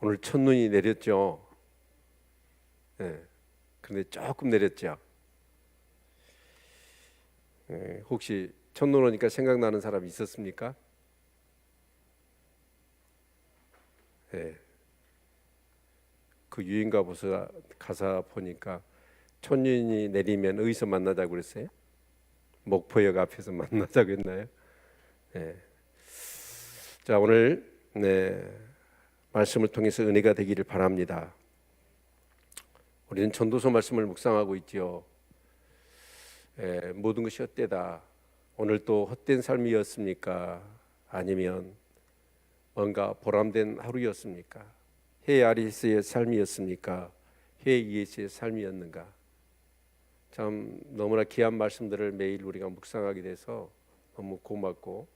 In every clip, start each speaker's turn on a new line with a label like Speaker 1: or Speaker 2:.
Speaker 1: 오늘 첫눈이 내렸죠. 그런데 조금 내렸죠. 혹시 첫눈 오니까 생각나는 사람 있었습니까? 그 유인가 보서 가사 보니까 첫눈이 내리면 어디서 만나자고 그랬어요? 목포역 앞에서 만나자고 했나요? 자, 오늘 말씀을 통해서 은혜가 되기를 바랍니다. 우리는 전도서 말씀을 묵상하고 있지요. 모든 것이 헛되다. 오늘 또 헛된 삶이었습니까? 아니면 뭔가 보람된 하루였습니까? 해 아래에서의 삶이었습니까? 해 위에서의 삶이었는가? 참 너무나 귀한 말씀들을 매일 우리가 묵상하게 돼서 너무 고맙고,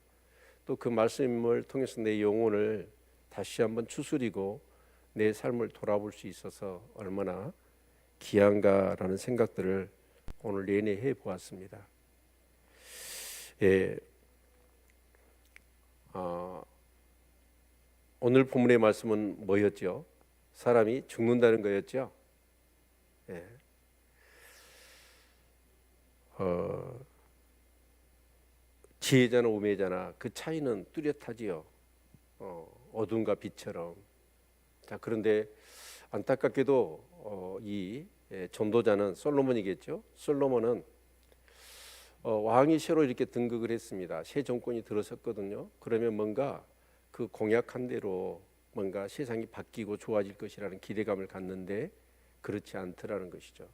Speaker 1: 또 그 말씀을 통해서 내 영혼을 다시 한번 추스리고 내 삶을 돌아볼 수 있어서 얼마나 귀한가라는 생각들을 오늘 내내 해보았습니다. 오늘 본문의 말씀은 뭐였죠? 사람이 죽는다는 거였죠. 지혜자나 우매자나 그 차이는 뚜렷하지요. 어둠과 빛처럼. 자, 그런데 안타깝게도 이 전도자는 솔로몬이겠죠. 솔로몬은 왕이 새로 이렇게 등극을 했습니다. 새 정권이 들어섰거든요. 그러면 뭔가 그 공약한 대로 뭔가 세상이 바뀌고 좋아질 것이라는 기대감을 갖는데 그렇지 않더라는 것이죠.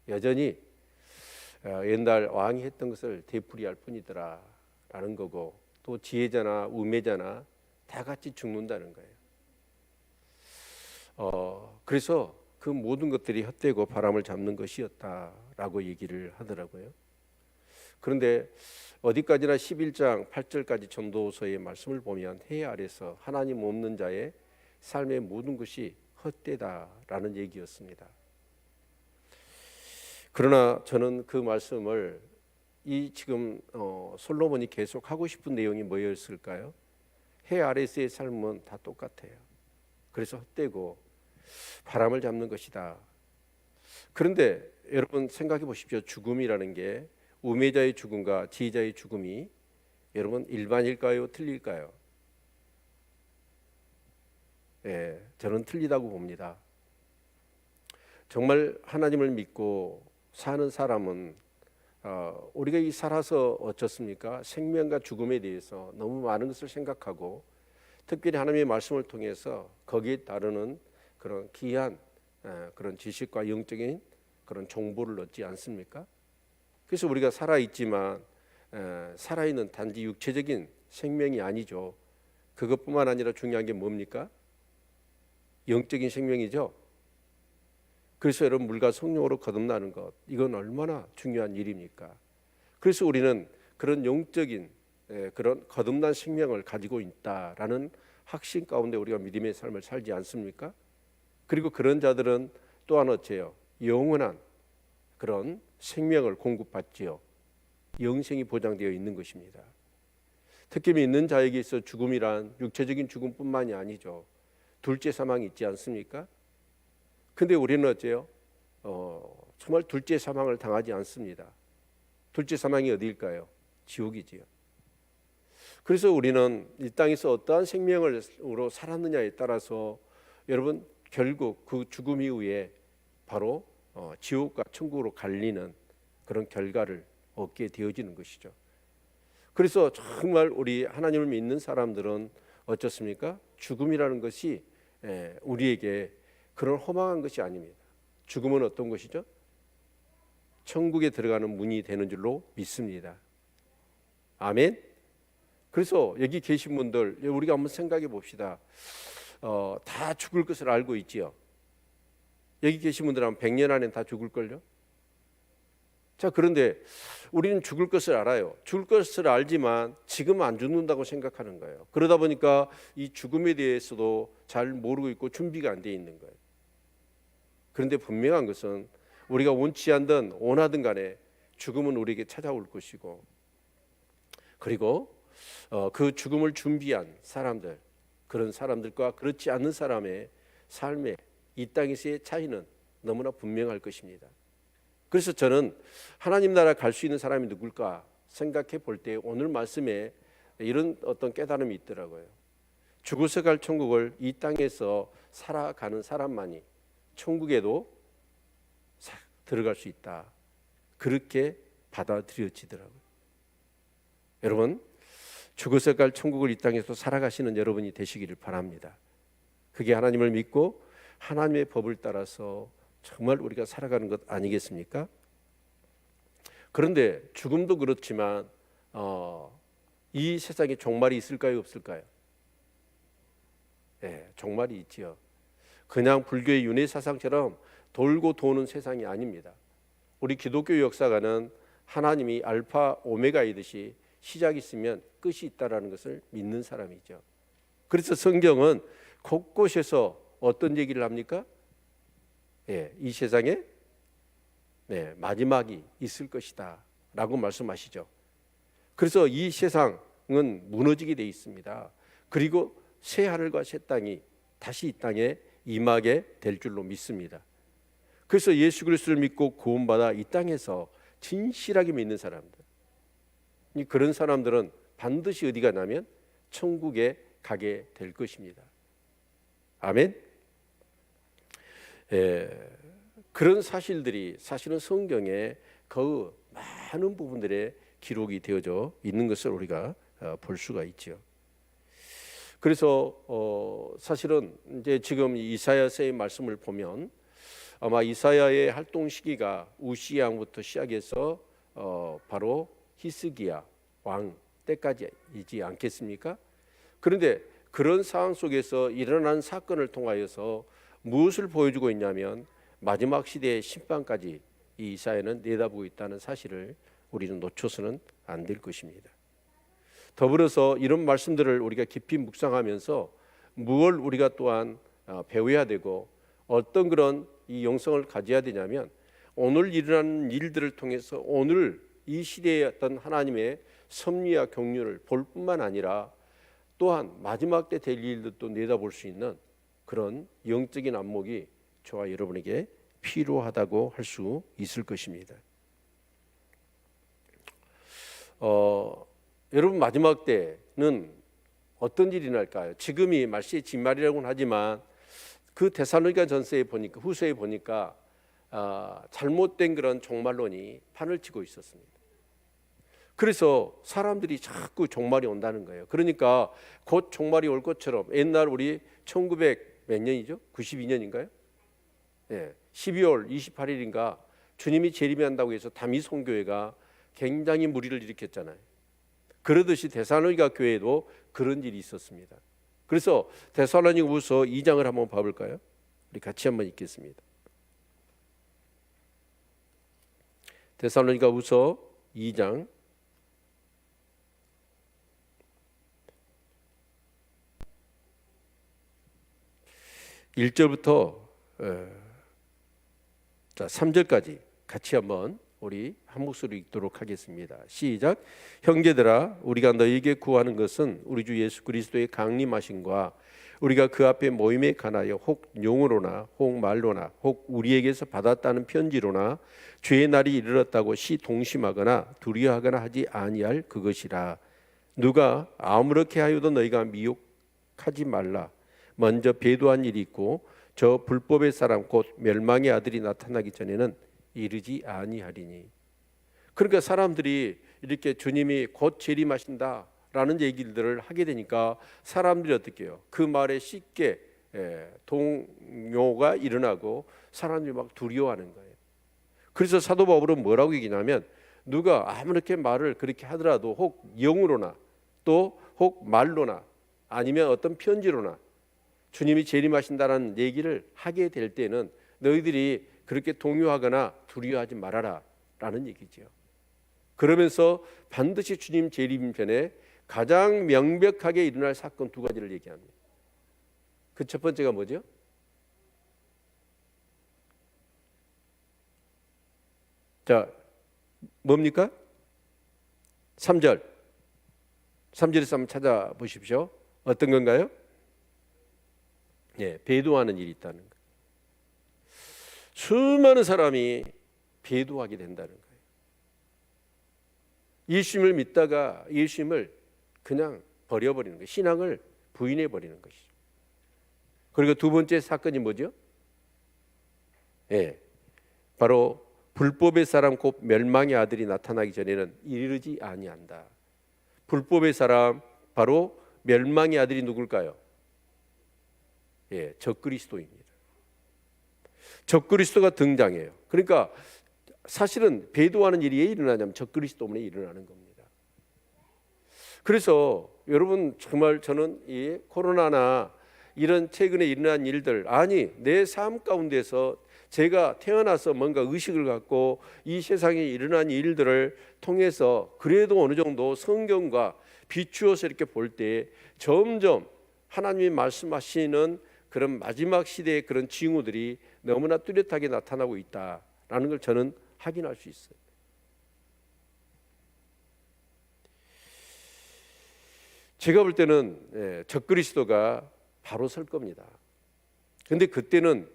Speaker 1: 여전히 옛날 왕이 했던 것을 되풀이할 뿐이더라 라는 거고, 또 지혜자나 우매자나 다 같이 죽는다는 거예요. 그래서 그 모든 것들이 헛되고 바람을 잡는 것이었다라고 얘기를 하더라고요. 그런데 어디까지나 11장 8절까지 전도서의 말씀을 보면 해 아래서 하나님 없는 자의 삶의 모든 것이 헛되다라는 얘기였습니다. 그러나 저는 그 말씀을 이 지금 솔로몬이 계속 하고 싶은 내용이 뭐였을까요? 해 아래서의 삶은 다 똑같아요. 그래서 헛되고 바람을 잡는 것이다. 그런데 여러분 생각해 보십시오. 죽음이라는 게 우매자의 죽음과 지혜자의 죽음이 여러분 일반일까요? 틀릴까요? 저는 틀리다고 봅니다. 정말 하나님을 믿고 사는 사람은 우리가 이 살아서 어쩌습니까? 생명과 죽음에 대해서 너무 많은 것을 생각하고, 특별히 하나님의 말씀을 통해서 거기에 따르는 그런 귀한 그런 지식과 영적인 그런 정보를 얻지 않습니까? 그래서 우리가 살아있지만 살아있는 단지 육체적인 생명이 아니죠. 그것뿐만 아니라 중요한 게 뭡니까? 영적인 생명이죠. 그래서 여러분 물과 성령으로 거듭나는 것, 이건 얼마나 중요한 일입니까? 그래서 우리는 그런 영적인 그런 거듭난 생명을 가지고 있다라는 확신 가운데 우리가 믿음의 삶을 살지 않습니까? 그리고 그런 자들은 또한 어째요? 영원한 그런 생명을 공급받지요. 영생이 보장되어 있는 것입니다. 특히 믿는 자에게 있어 죽음이란 육체적인 죽음뿐만이 아니죠. 둘째 사망이 있지 않습니까? 근데 우리는 어째요? 정말 둘째 사망을 당하지 않습니다. 둘째 사망이 어디일까요? 지옥이지요. 그래서 우리는 이 땅에서 어떠한 생명으로 살았느냐에 따라서 여러분 결국 그 죽음 이후에 바로 지옥과 천국으로 갈리는 그런 결과를 얻게 되어지는 것이죠. 그래서 정말 우리 하나님을 믿는 사람들은 어떻습니까? 죽음이라는 것이 우리에게 그런 허망한 것이 아닙니다. 죽음은 어떤 것이죠? 천국에 들어가는 문이 되는 줄로 믿습니다. 아멘. 그래서 여기 계신 분들 우리가 한번 생각해 봅시다. 다 죽을 것을 알고 있지요. 여기 계신 분들은 100년 안에 다 죽을걸요. 자, 그런데 우리는 죽을 것을 알아요. 죽을 것을 알지만 지금 안 죽는다고 생각하는 거예요. 그러다 보니까 이 죽음에 대해서도 잘 모르고 있고 준비가 안 돼 있는 거예요. 그런데 분명한 것은 우리가 원치 않든 원하든 간에 죽음은 우리에게 찾아올 것이고, 그리고 그 죽음을 준비한 사람들, 그런 사람들과 그렇지 않는 사람의 삶의 이 땅에서의 차이는 너무나 분명할 것입니다. 그래서 저는 하나님 나라 갈 수 있는 사람이 누굴까 생각해 볼 때 오늘 말씀에 이런 어떤 깨달음이 있더라고요. 죽어서 갈 천국을 이 땅에서 살아가는 사람만이 천국에도 들어갈 수 있다. 그렇게 받아들여지더라고요. 여러분, 죽어서 갈 천국을 이 땅에서 살아가시는 여러분이 되시기를 바랍니다. 그게 하나님을 믿고 하나님의 법을 따라서 정말 우리가 살아가는 것 아니겠습니까? 그런데 죽음도 그렇지만 이 세상에 종말이 있을까요, 없을까요? 네, 종말이 있지요. 그냥 불교의 윤회 사상처럼 돌고 도는 세상이 아닙니다. 우리 기독교 역사가는 하나님이 알파 오메가이듯이 시작이 있으면 끝이 있다라는 것을 믿는 사람이죠. 그래서 성경은 곳곳에서 어떤 얘기를 합니까? 이 세상에 마지막이 있을 것이다 라고 말씀하시죠. 그래서 이 세상은 무너지게 돼 있습니다. 그리고 새 하늘과 새 땅이 다시 이 땅에 임하게 될 줄로 믿습니다. 그래서 예수 그리스도를 믿고 구원받아 이 땅에서 진실하게 믿는 사람들, 그런 사람들은 반드시 어디 가냐면 천국에 가게 될 것입니다. 아멘. 그런 사실들이 사실은 성경에 그 많은 부분들에 기록이 되어져 있는 것을 우리가 볼 수가 있죠. 그래서 사실은 이제 지금 이사야서의 말씀을 보면 아마 이사야의 활동 시기가 우시야 왕부터 시작해서 바로 히스기야 왕 때까지이지 않겠습니까? 그런데 그런 상황 속에서 일어난 사건을 통하여서 무엇을 보여주고 있냐면 마지막 시대의 심판까지 이 이사야는 내다보고 있다는 사실을 우리는 놓쳐서는 안 될 것입니다. 더불어서 이런 말씀들을 우리가 깊이 묵상하면서 무엇을 우리가 또한 배워야 되고 어떤 그런 이 영성을 가져야 되냐면 오늘 일어나는 일들을 통해서 오늘 이 시대의 어떤 하나님의 섭리와 경륜을 볼 뿐만 아니라 또한 마지막 때 될 일들도 내다볼 수 있는 그런 영적인 안목이 저와 여러분에게 필요하다고 할 수 있을 것입니다. 여러분, 마지막 때는 어떤 일이 날까요? 지금이 말세의 진말이라고는 하지만 그 데살로니가 전서에 보니까 후서에 보니까 잘못된 그런 종말론이 판을 치고 있었습니다. 그래서 사람들이 자꾸 종말이 온다는 거예요. 그러니까 곧 종말이 올 것처럼 옛날 우리 1900 몇 년이죠? 92년인가요? 12월 28일인가 주님이 재림한다고 해서 다미 송교회가 굉장히 무리를 일으켰잖아요. 그러듯이 데살로니가 교회에도 그런 일이 있었습니다. 그래서 데살로니가후서 2장을 한번 봐볼까요? 우리 같이 한번 읽겠습니다. 데살로니가후서 2장 1절부터 3절까지 같이 한번 우리 한 목소리 읽도록 하겠습니다. 시작. 형제들아, 우리가 너희에게 구하는 것은 우리 주 예수 그리스도의 강림하심과 우리가 그 앞에 모임에 관하여 혹 용으로나 혹 말로나 혹 우리에게서 받았다는 편지로나 주의 날이 이르렀다고 시동심하거나 두려워하거나 하지 아니할 그것이라. 누가 아무렇게 하여도 너희가 미혹하지 말라. 먼저 배도한 일이 있고 저 불법의 사람 곧 멸망의 아들이 나타나기 전에는 이르지 아니하리니. 그러니까 사람들이 이렇게 주님이 곧 재림하신다라는 얘기들을 하게 되니까 사람들이 어떻게 해요? 그 말에 쉽게 동요가 일어나고 사람들이 막 두려워하는 거예요. 그래서 사도 바울은 뭐라고 얘기냐면 누가 아무렇게 말을 그렇게 하더라도 혹 영으로나 또 혹 말로나 아니면 어떤 편지로나 주님이 재림하신다는 얘기를 하게 될 때는 너희들이 그렇게 동요하거나 두려워하지 말아라 라는 얘기죠. 그러면서 반드시 주님 재림 전에 가장 명백하게 일어날 사건 두 가지를 얘기합니다. 그 첫 번째가 뭐죠? 자, 뭡니까? 3절에서 한번 찾아보십시오. 어떤 건가요? 예, 배도하는 일이 있다는 거예요. 수많은 사람이 배도하게 된다는 거예요. 예수님을 믿다가 예수님을 그냥 버려버리는 거예요. 신앙을 부인해버리는 것이죠. 그리고 두 번째 사건이 뭐죠? 예, 바로 불법의 사람 곧 멸망의 아들이 나타나기 전에는 이르지 아니한다. 불법의 사람 바로 멸망의 아들이 누굴까요? 예, 적그리스도입니다. 적그리스도가 등장해요. 그러니까 사실은 배도하는 일이 왜 일어나냐면 적그리스도 때문에 일어나는 겁니다. 그래서 여러분 정말 저는 이 코로나나 이런 최근에 일어난 일들, 아니 내 삶 가운데서 제가 태어나서 뭔가 의식을 갖고 이 세상에 일어난 일들을 통해서 그래도 어느 정도 성경과 비추어서 이렇게 볼 때 점점 하나님이 말씀하시는 그런 마지막 시대의 그런 징후들이 너무나 뚜렷하게 나타나고 있다라는 걸 저는 확인할 수 있어요. 제가 볼 때는 적그리스도가 바로 설 겁니다. 근데 그때는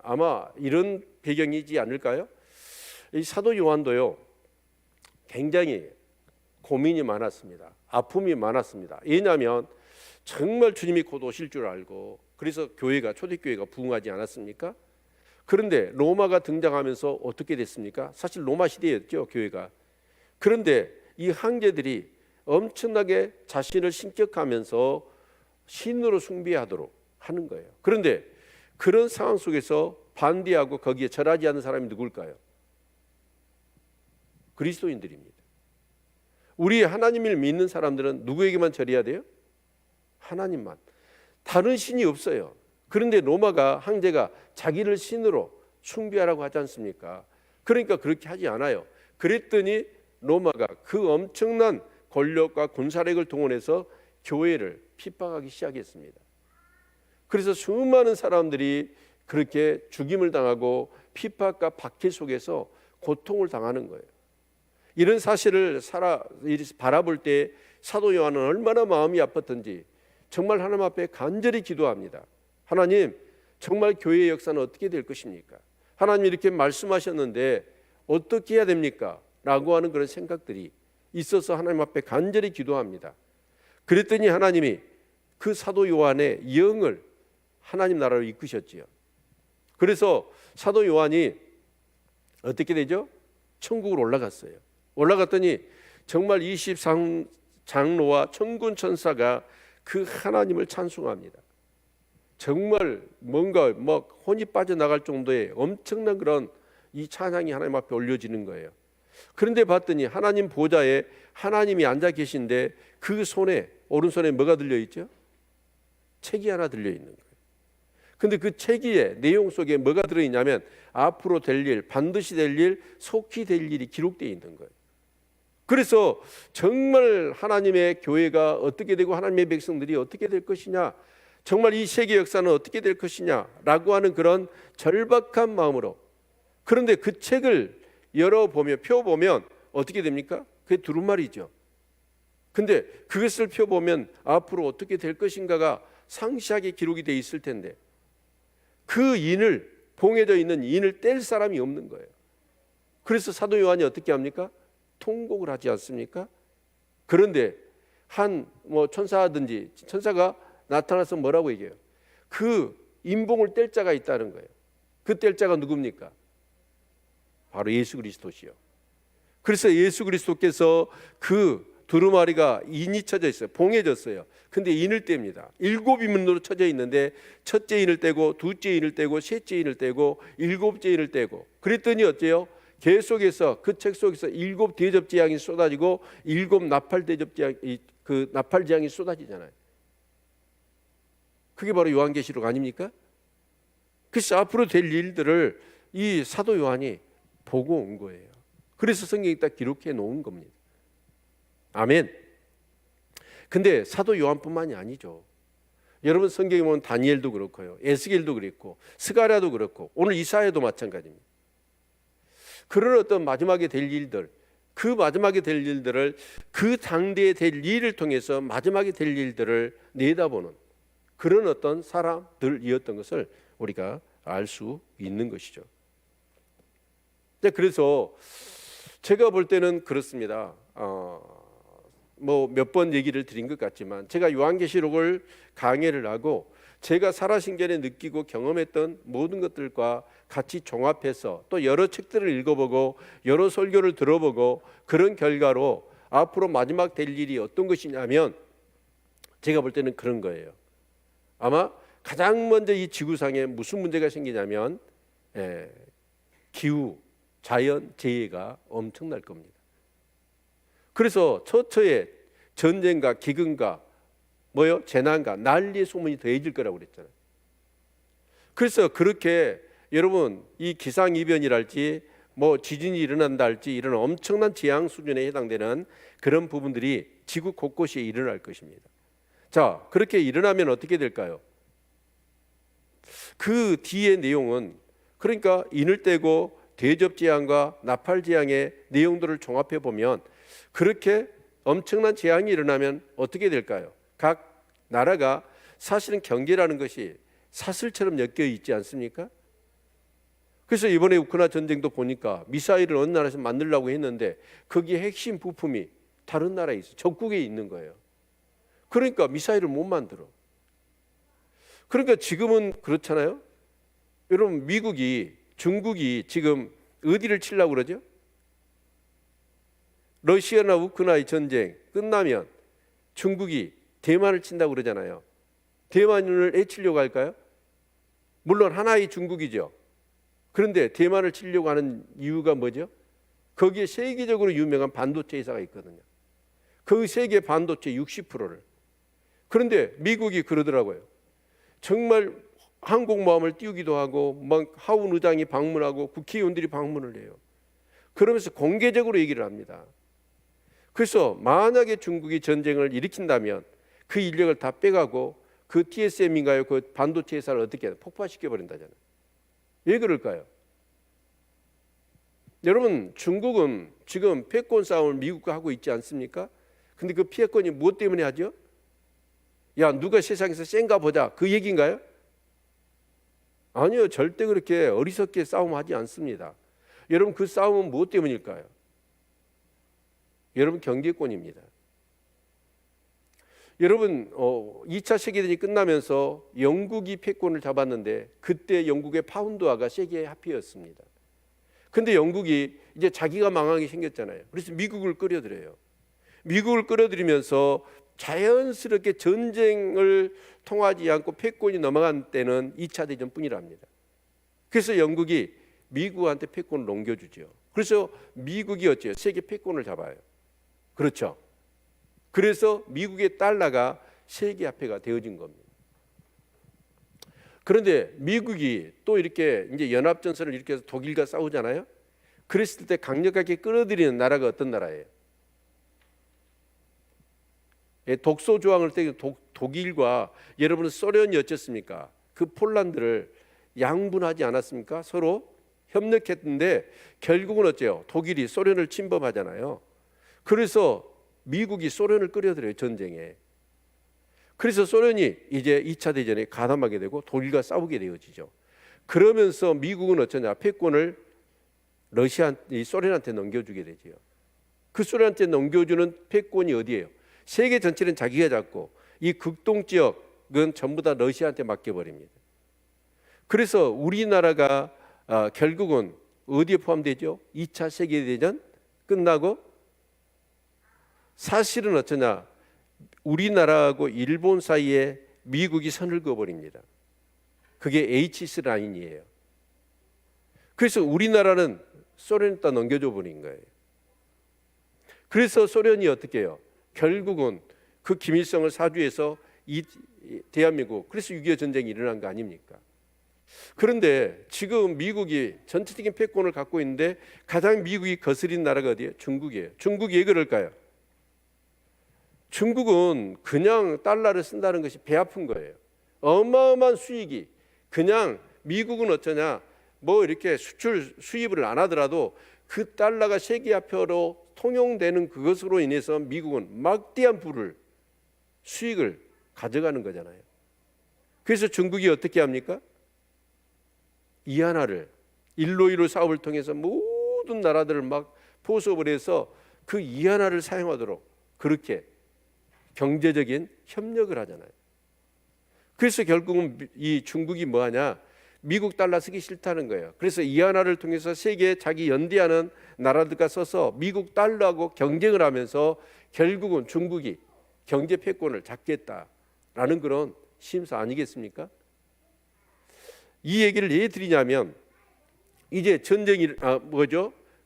Speaker 1: 아마 이런 배경이지 않을까요? 이 사도 요한도요 굉장히 고민이 많았습니다. 아픔이 많았습니다. 왜냐하면 정말 주님이 곧 오실 줄 알고 그래서 교회가 초대교회가 부흥하지 않았습니까? 그런데 로마가 등장하면서 어떻게 됐습니까? 사실 로마 시대였죠, 교회가. 그런데 이 황제들이 엄청나게 자신을 신격하면서 신으로 숭배하도록 하는 거예요. 그런데 그런 상황 속에서 반대하고 거기에 절하지 않는 사람이 누굴까요? 그리스도인들입니다. 우리 하나님을 믿는 사람들은 누구에게만 절해야 돼요? 하나님만. 다른 신이 없어요. 그런데 로마가 황제가 자기를 신으로 숭배하라고 하지 않습니까? 그러니까 그렇게 하지 않아요. 그랬더니 로마가 그 엄청난 권력과 군사력을 동원해서 교회를 핍박하기 시작했습니다. 그래서 수많은 사람들이 그렇게 죽임을 당하고 핍박과 박해 속에서 고통을 당하는 거예요. 이런 사실을 바라볼 때 사도 요한은 얼마나 마음이 아팠던지 정말 하나님 앞에 간절히 기도합니다. 하나님, 정말 교회의 역사는 어떻게 될 것입니까? 하나님 이렇게 말씀하셨는데 어떻게 해야 됩니까? 라고 하는 그런 생각들이 있어서 하나님 앞에 간절히 기도합니다. 그랬더니 하나님이 그 사도 요한의 영을 하나님 나라로 이끄셨지요. 그래서 사도 요한이 어떻게 되죠? 천국으로 올라갔어요. 올라갔더니 정말 23장로와 천군 천사가 그 하나님을 찬송합니다. 정말 뭔가 막 혼이 빠져나갈 정도의 엄청난 그런 이 찬양이 하나님 앞에 올려지는 거예요. 그런데 봤더니 하나님 보좌에 하나님이 앉아 계신데 그 손에 오른손에 뭐가 들려있죠? 책이 하나 들려있는 거예요. 근데 그 책의 내용 속에 뭐가 들어있냐면 앞으로 될 일, 반드시 될 일, 속히 될 일이 기록되어 있는 거예요. 그래서 정말 하나님의 교회가 어떻게 되고 하나님의 백성들이 어떻게 될 것이냐, 정말 이 세계 역사는 어떻게 될 것이냐라고 하는 그런 절박한 마음으로, 그런데 그 책을 열어보면 펴보면 어떻게 됩니까? 그게 두루마리죠. 근데 그것을 펴보면 앞으로 어떻게 될 것인가가 상세하게 기록이 되어 있을 텐데 그 인을, 봉해져 있는 인을 뗄 사람이 없는 거예요. 그래서 사도 요한이 어떻게 합니까? 통곡을 하지 않습니까? 그런데 한 천사든지 천사가 나타나서 뭐라고 얘기해요? 그 인봉을 뗄 자가 있다는 거예요. 그 뗄 자가 누굽니까? 바로 예수 그리스도시요. 그래서 예수 그리스도께서 그 두루마리가 인이 쳐져 있어요. 봉해졌어요. 근데 인을 뗍니다. 7인으로 쳐져 있는데 첫째 인을 떼고 둘째 인을 떼고 셋째 인을 떼고 일곱째 인을 떼고, 그랬더니 어째요? 계속해서 그 책 속에서 7 대접재앙이 쏟아지고 7 나팔 대접재앙, 그 나팔 재앙이 쏟아지잖아요. 그게 바로 요한계시록 아닙니까? 그래서 앞으로 될 일들을 이 사도 요한이 보고 온 거예요. 그래서 성경에 딱 기록해 놓은 겁니다. 아멘. 근데 사도 요한뿐만이 아니죠. 여러분 성경에 보면 다니엘도 그렇고요, 에스겔도 그랬고, 스가랴도 그렇고, 오늘 이사야도 마찬가지입니다. 그런 어떤 마지막에 될 일들, 그 마지막에 될 일들을, 그 당대에 될 일을 통해서 마지막에 될 일들을 내다보는 그런 어떤 사람들이었던 것을 우리가 알 수 있는 것이죠. 그래서 제가 볼 때는 그렇습니다. 뭐 몇 번 얘기를 드린 것 같지만 제가 요한계시록을 강해를 하고 제가 살아신견에 느끼고 경험했던 모든 것들과 같이 종합해서 또 여러 책들을 읽어보고 여러 설교를 들어보고 그런 결과로 앞으로 마지막 될 일이 어떤 것이냐면 제가 볼 때는 그런 거예요. 아마 가장 먼저 이 지구상에 무슨 문제가 생기냐면 기후, 자연 재해가 엄청날 겁니다. 그래서 처처에 전쟁과 기근과 재난과 난리의 소문이 더해질 거라고 그랬잖아요. 그래서 그렇게 여러분 이 기상이변이랄지 지진이 일어난다 할지 이런 엄청난 재앙 수준에 해당되는 그런 부분들이 지구 곳곳에 일어날 것입니다. 자, 그렇게 일어나면 어떻게 될까요? 그 뒤의 내용은 그러니까 인을 떼고 대접재앙과 나팔재앙의 내용들을 종합해 보면 그렇게 엄청난 재앙이 일어나면 어떻게 될까요? 각 나라가 사실은 경계라는 것이 사슬처럼 엮여 있지 않습니까? 그래서 이번에 우크라이나 전쟁도 보니까 미사일을 어느 나라에서 만들려고 했는데 거기에 핵심 부품이 다른 나라에 있어, 적국에 있는 거예요. 그러니까 미사일을 못 만들어. 그러니까 지금은 그렇잖아요. 여러분 미국이 중국이 지금 어디를 치려고 그러죠? 러시아나 우크라이나 전쟁 끝나면 중국이 대만을 친다고 그러잖아요. 대만을 해치려고 할까요? 물론 하나의 중국이죠. 그런데 대만을 치려고 하는 이유가 뭐죠? 거기에 세계적으로 유명한 반도체 회사가 있거든요. 그 세계 반도체 60%를. 그런데 미국이 그러더라고요. 정말 항공모함을 띄우기도 하고 막 하원 의장이 방문하고 국회의원들이 방문을 해요. 그러면서 공개적으로 얘기를 합니다. 그래서 만약에 중국이 전쟁을 일으킨다면 그 인력을 다 빼가고 그 TSM인가요? 그 반도체 회사를 어떻게 해요? 폭파시켜 버린다잖아요. 왜 그럴까요? 여러분 중국은 지금 패권 싸움을 미국과 하고 있지 않습니까? 근데 그 패권이 무엇 때문에 하죠? 야, 누가 세상에서 센가 보자, 그 얘기인가요? 아니요, 절대 그렇게 어리석게 싸움하지 않습니다. 여러분 그 싸움은 무엇 때문일까요? 여러분 경제권입니다. 여러분 2차 세계대전이 끝나면서 영국이 패권을 잡았는데 그때 영국의 파운드화가 세계의 화폐였습니다. 근데 영국이 이제 자기가 망하게 생겼잖아요. 그래서 미국을 끌어들여요. 미국을 끌어들이면서 자연스럽게 전쟁을 통하지 않고 패권이 넘어간 때는 2차 대전뿐이랍니다. 그래서 영국이 미국한테 패권을 넘겨주죠. 그래서 미국이 어째요? 세계 패권을 잡아요. 그렇죠. 그래서 미국의 달러가 세계 화폐가 되어진 겁니다. 그런데 미국이 또 이렇게 이제 연합전선을 일으켜서 독일과 싸우잖아요. 그랬을 때 강력하게 끌어들이는 나라가 어떤 나라예요? 독소 조항을 떼기 독일과 여러분은 소련이 어쨌습니까? 그 폴란드를 양분하지 않았습니까? 서로 협력했는데 결국은 어째요? 독일이 소련을 침범하잖아요. 그래서 미국이 소련을 끌어들여요, 전쟁에. 그래서 소련이 이제 2차 대전에 가담하게 되고 독일과 싸우게 되어지죠. 그러면서 미국은 어쩌냐? 패권을 소련한테 넘겨주게 되죠. 그 소련한테 넘겨주는 패권이 어디예요? 세계 전체는 자기가 잡고 이 극동 지역은 전부 다 러시아한테 맡겨버립니다. 그래서 우리나라가 결국은 어디에 포함되죠? 2차 세계대전 끝나고 사실은 어쩌냐? 우리나라하고 일본 사이에 미국이 선을 그어버립니다. 그게 H스 라인이에요. 그래서 우리나라는 소련에다 넘겨줘 버린 거예요. 그래서 소련이 어떻게 해요? 결국은 그 김일성을 사주해서 이 대한민국, 그래서 6.25 전쟁이 일어난 거 아닙니까? 그런데 지금 미국이 전체적인 패권을 갖고 있는데 가장 미국이 거스린 나라가 어디예요? 중국이에요. 중국이 왜 그럴까요? 중국은 그냥 달러를 쓴다는 것이 배 아픈 거예요. 어마어마한 수익이, 그냥 미국은 어쩌냐, 이렇게 수입을 안 하더라도 그 달러가 세계화폐로 통용되는 그것으로 인해서 미국은 막대한 수익을 가져가는 거잖아요. 그래서 중국이 어떻게 합니까? 이하나를 일로이로 사업을 통해서 모든 나라들을 막 포섭을 해서 그 이하나를 사용하도록 그렇게 경제적인 협력을 하잖아요. 그래서 결국은 이 중국이 뭐하냐? 미국 달러 쓰기 싫다는 거예요. 그래서 이하나를 통해서 세계에 자기 연대하는 나라들과 써서 미국 달러하고 경쟁을 하면서 결국은 중국이 경제 패권을 잡겠다라는 그런 심사 아니겠습니까? 이 얘기를 왜 드리냐면 이제 전쟁이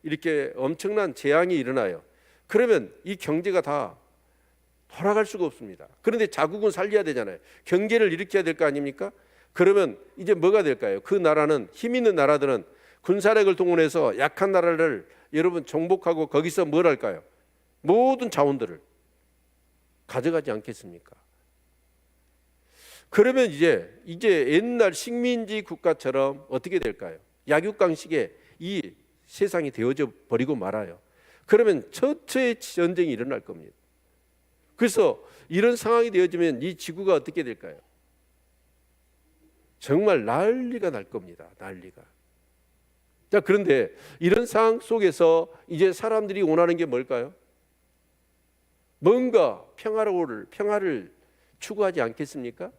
Speaker 1: 이렇게 엄청난 재앙이 일어나요. 그러면 이 경제가 다 돌아갈 수가 없습니다. 그런데 자국은 살려야 되잖아요. 경제를 일으켜야 될 거 아닙니까? 그러면 이제 뭐가 될까요? 그 나라는, 힘 있는 나라들은 군사력을 동원해서 약한 나라를 여러분 정복하고 거기서 뭘 할까요? 모든 자원들을 가져가지 않겠습니까? 그러면 이제 옛날 식민지 국가처럼 어떻게 될까요? 약육강식의 이 세상이 되어져 버리고 말아요. 그러면 처처의 전쟁이 일어날 겁니다. 그래서 이런 상황이 되어지면 이 지구가 어떻게 될까요? 정말 난리가 날 겁니다. 난리가. 자, 그런데 이런 상황 속에서 이제 사람들이 원하는 게 뭘까요? 뭔가 평화를 추구하지 않겠습니까?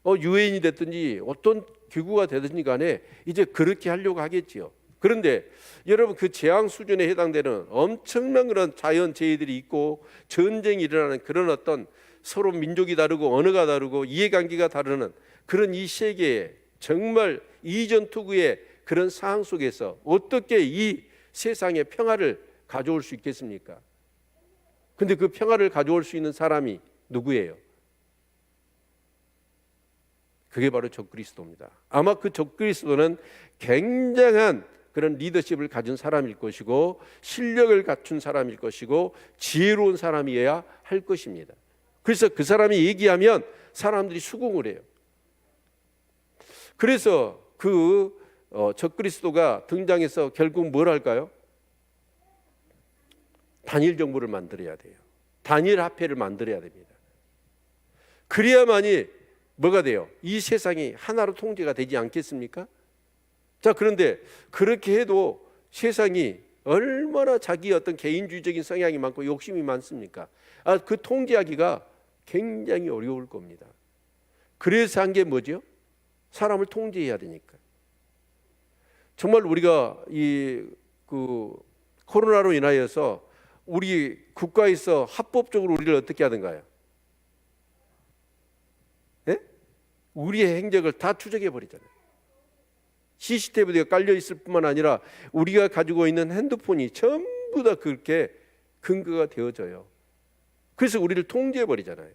Speaker 1: 유엔이 됐든지 어떤 기구가 되든지 간에 이제 그렇게 하려고 하겠지요. 그런데 여러분, 그 재앙 수준에 해당되는 엄청난 그런 자연재해들이 있고 전쟁이 일어나는 그런 어떤 서로 민족이 다르고 언어가 다르고 이해관계가 다르는 그런 이 세계에 정말 이전투구의 그런 상황 속에서 어떻게 이 세상에 평화를 가져올 수 있겠습니까? 근데 그 평화를 가져올 수 있는 사람이 누구예요? 그게 바로 적그리스도입니다. 아마 그 적그리스도는 굉장한 그런 리더십을 가진 사람일 것이고 실력을 갖춘 사람일 것이고 지혜로운 사람이어야 할 것입니다. 그래서 그 사람이 얘기하면 사람들이 수긍을 해요. 그래서 그 적그리스도가 등장해서 결국 뭘 할까요? 단일 정부를 만들어야 돼요. 단일 화폐를 만들어야 됩니다. 그래야만이 뭐가 돼요? 이 세상이 하나로 통제가 되지 않겠습니까? 자, 그런데 그렇게 해도 세상이 얼마나 자기 어떤 개인주의적인 성향이 많고 욕심이 많습니까? 그 통제하기가 굉장히 어려울 겁니다. 그래서 한 게 뭐죠? 사람을 통제해야 되니까. 정말 우리가 그 코로나로 인하여서 우리 국가에서 합법적으로 우리를 어떻게 하던가요? 네? 우리의 행적을 다 추적해 버리잖아요. CCTV가 깔려 있을 뿐만 아니라 우리가 가지고 있는 핸드폰이 전부 다 그렇게 근거가 되어져요. 그래서 우리를 통제해 버리잖아요.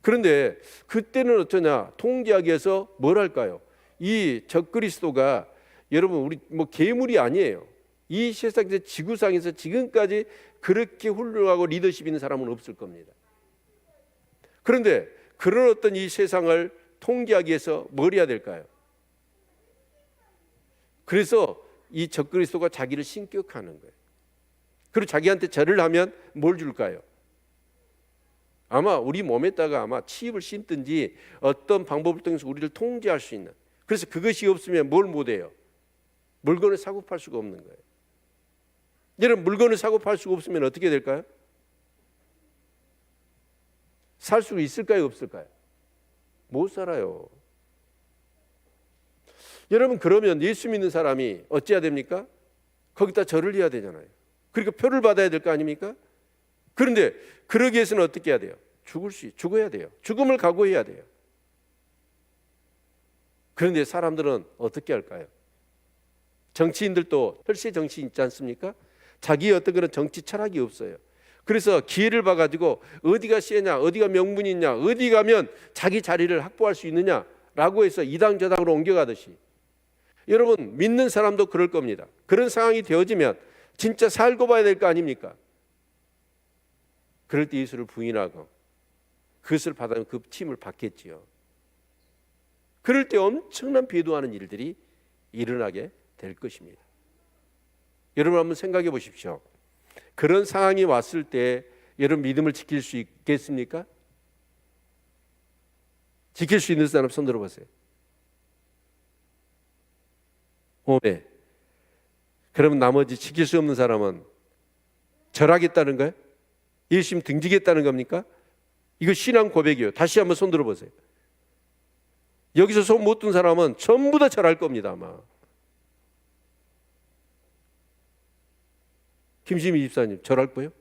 Speaker 1: 그런데 그때는 어쩌냐? 통제하기 위해서 뭘 할까요? 이 적그리스도가 여러분 우리 괴물이 아니에요. 이 세상에서 지구상에서 지금까지 그렇게 훌륭하고 리더십 있는 사람은 없을 겁니다. 그런데 그런 어떤 이 세상을 통제하기 위해서 뭘 해야 될까요? 그래서 이 적그리스도가 자기를 신격하는 거예요. 그리고 자기한테 절을 하면 뭘 줄까요? 아마 우리 몸에다가 아마 칩을 심든지 어떤 방법을 통해서 우리를 통제할 수 있는. 그래서 그것이 없으면 뭘 못해요? 물건을 사고 팔 수가 없는 거예요. 여러분, 물건을 사고 팔 수가 없으면 어떻게 될까요? 살 수 있을까요? 없을까요? 못 살아요. 여러분, 그러면 예수 믿는 사람이 어찌해야 됩니까? 거기다 절을 해야 되잖아요. 그러니까 표를 받아야 될 거 아닙니까? 그런데 그러기 위해서는 어떻게 해야 돼요? 죽어야 돼요. 죽음을 각오해야 돼요. 그런데 사람들은 어떻게 할까요? 정치인들도 혈세 정치인 있지 않습니까? 자기의 어떤 그런 정치 철학이 없어요. 그래서 기회를 봐가지고 어디가 세냐, 어디가 명분이 있냐, 어디 가면 자기 자리를 확보할 수 있느냐라고 해서 이당 저당으로 옮겨가듯이, 여러분 믿는 사람도 그럴 겁니다. 그런 상황이 되어지면 진짜 살고 봐야 될 거 아닙니까? 그럴 때 예수를 부인하고 그것을 받으면 그 침을 받겠지요. 그럴 때 엄청난 배도하는 일들이 일어나게 될 것입니다. 여러분 한번 생각해 보십시오. 그런 상황이 왔을 때 여러분 믿음을 지킬 수 있겠습니까? 지킬 수 있는 사람 손 들어보세요. 오메. 그러면 나머지 지킬 수 없는 사람은 절하겠다는 거예요? 예수님 등지겠다는 겁니까? 이거 신앙 고백이에요. 다시 한번 손 들어보세요. 여기서 손 못 든 사람은 전부 다 절할 겁니다, 아마. 김시미 집사님 절할 거예요?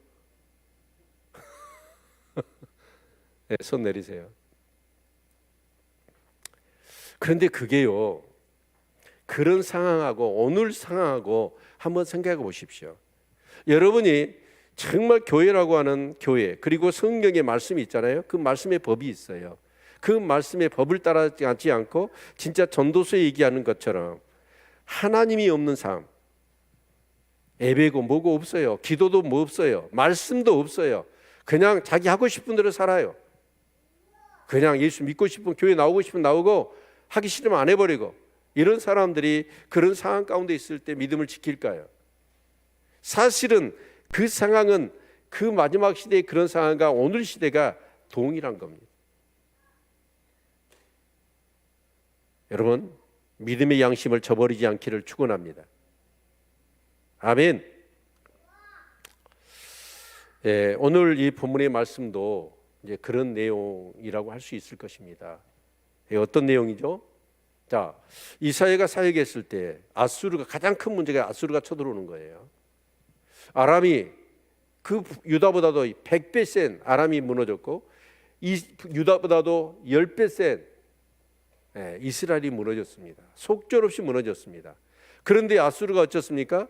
Speaker 1: 네, 손 내리세요. 그런데 그게요, 그런 상황하고 오늘 상황하고 한번 생각해 보십시오. 여러분이 정말 교회라고 하는 교회, 그리고 성경의 말씀이 있잖아요. 그 말씀의 법이 있어요. 그 말씀의 법을 따라가지 않고 진짜 전도서에 얘기하는 것처럼 하나님이 없는 삶, 예배고 뭐고 없어요. 기도도 뭐 없어요. 말씀도 없어요. 그냥 자기 하고 싶은 대로 살아요. 그냥 예수 믿고 싶으면 교회 나오고 싶으면 나오고 하기 싫으면 안 해버리고, 이런 사람들이 그런 상황 가운데 있을 때 믿음을 지킬까요? 사실은 그 상황은 그 마지막 시대의 그런 상황과 오늘 시대가 동일한 겁니다. 여러분, 믿음의 양심을 저버리지 않기를 축원합니다. 아멘. 예, 오늘 이 본문의 말씀도 이제 그런 내용이라고 할 수 있을 것입니다. 예, 어떤 내용이죠? 자, 이사야가 사역했을 때 아수르가, 가장 큰 문제가 아수르가 쳐들어오는 거예요. 아람이 그 유다보다도 100배 센 아람이 무너졌고, 이 유다보다도 10배 센 이스라엘이 무너졌습니다. 속절없이 무너졌습니다. 그런데 아수르가 어쩌습니까?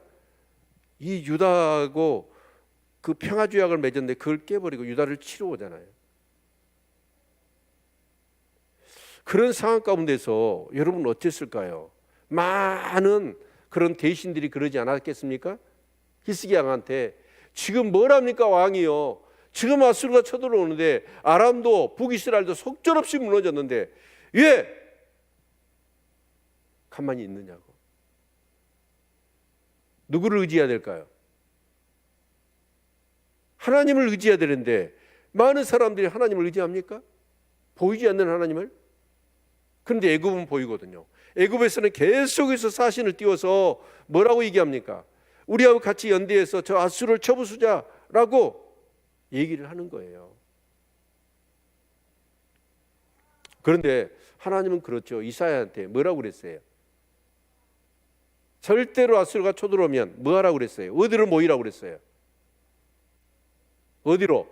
Speaker 1: 이 유다하고 그 평화조약을 맺었는데 그걸 깨버리고 유다를 치러 오잖아요. 그런 상황 가운데서 여러분 어땠을까요? 많은 그런 대신들이 그러지 않았겠습니까? 히스기야 왕한테 지금 뭘 합니까 왕이요? 지금 아수르가 쳐들어오는데 아람도 북이스라엘도 속절없이 무너졌는데 왜 가만히 있느냐고. 누구를 의지해야 될까요? 하나님을 의지해야 되는데 많은 사람들이 하나님을 의지합니까? 보이지 않는 하나님을? 그런데 애굽은 보이거든요. 애굽에서는 계속해서 사신을 띄워서 뭐라고 얘기합니까? 우리하고 같이 연대해서 저 아수르를 쳐부수자라고 얘기를 하는 거예요. 그런데 하나님은 그렇죠. 이사야한테 뭐라고 그랬어요? 절대로 아수르가 쳐들어오면 뭐 하라고 그랬어요? 어디로 모이라고 그랬어요? 어디로?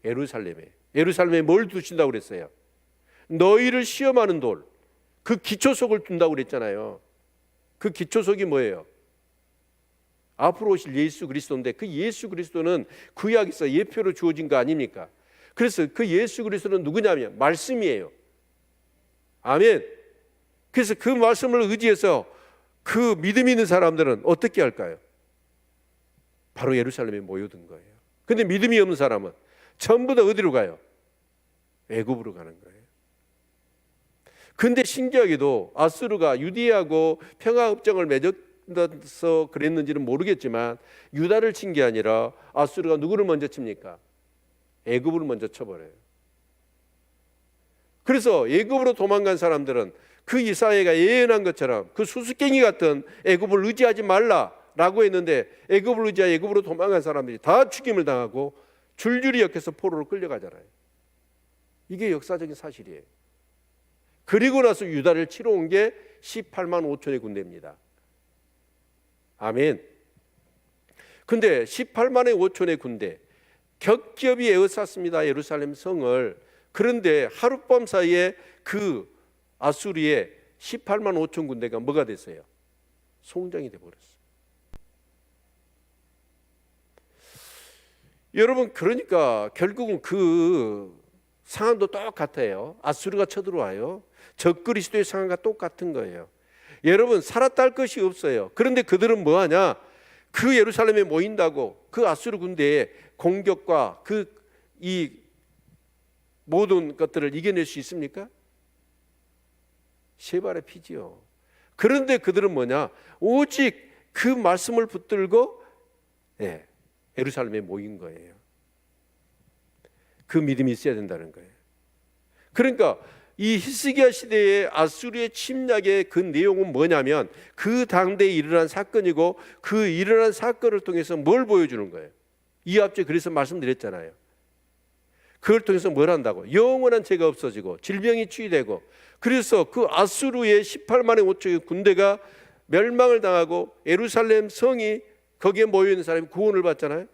Speaker 1: 예루살렘에. 예루살렘에 뭘 두신다고 그랬어요? 너희를 시험하는 돌, 그 기초석을 둔다고 그랬잖아요. 그 기초석이 뭐예요? 앞으로 오실 예수 그리스도인데, 그 예수 그리스도는 구약에서 예표로 주어진 거 아닙니까? 그래서 그 예수 그리스도는 누구냐면 말씀이에요. 아멘. 그래서 그 말씀을 의지해서 그 믿음 있는 사람들은 어떻게 할까요? 바로 예루살렘에 모여든 거예요. 근데 믿음이 없는 사람은 전부 다 어디로 가요? 애굽으로 가는 거예요. 근데 신기하게도 아수르가 유대하고 평화협정을 맺어서 그랬는지는 모르겠지만 유다를 친 게 아니라 아수르가 누구를 먼저 칩니까? 애굽을 먼저 쳐버려요. 그래서 애굽으로 도망간 사람들은 그 이사야가 예언한 것처럼 그 수수께끼 같은 애굽을 의지하지 말라라고 했는데 애굽을 의지하여 애굽으로 도망간 사람들이 다 죽임을 당하고 줄줄이 역해서 포로로 끌려가잖아요. 이게 역사적인 사실이에요. 그리고 나서 유다를 치러 온 게 18만 5천의 군대입니다. 아멘. 근데 18만의 5천의 군대 겹겹이 에워쌌습니다. 예루살렘 성을. 그런데 하룻밤 사이에 그 아수리의 18만 5천 군대가 뭐가 됐어요? 송장이 돼버렸어요. 여러분, 그러니까 결국은 그 상황도 똑같아요. 아수르가 쳐들어와요. 적그리스도의 상황과 똑같은 거예요. 여러분, 살았다 할 것이 없어요. 그런데 그들은 뭐하냐? 그 예루살렘에 모인다고 그 아수르 군대의 공격과 이 모든 것들을 이겨낼 수 있습니까? 세 발의 피지요. 그런데 그들은 뭐냐? 오직 그 말씀을 붙들고 예루살렘에 모인 거예요. 그 믿음이 있어야 된다는 거예요. 그러니까 이 히스기야 시대의 아수르의 침략의 그 내용은 뭐냐면 그 당대에 일어난 사건이고 그 일어난 사건을 통해서 뭘 보여주는 거예요? 이 앞에 그래서 말씀드렸잖아요. 그걸 통해서 뭘 한다고? 영원한 죄가 없어지고 질병이 치유되고, 그래서 그 아수르의 18만의 5천의 군대가 멸망을 당하고 예루살렘 성이 거기에 모여있는 사람이 구원을 받잖아요.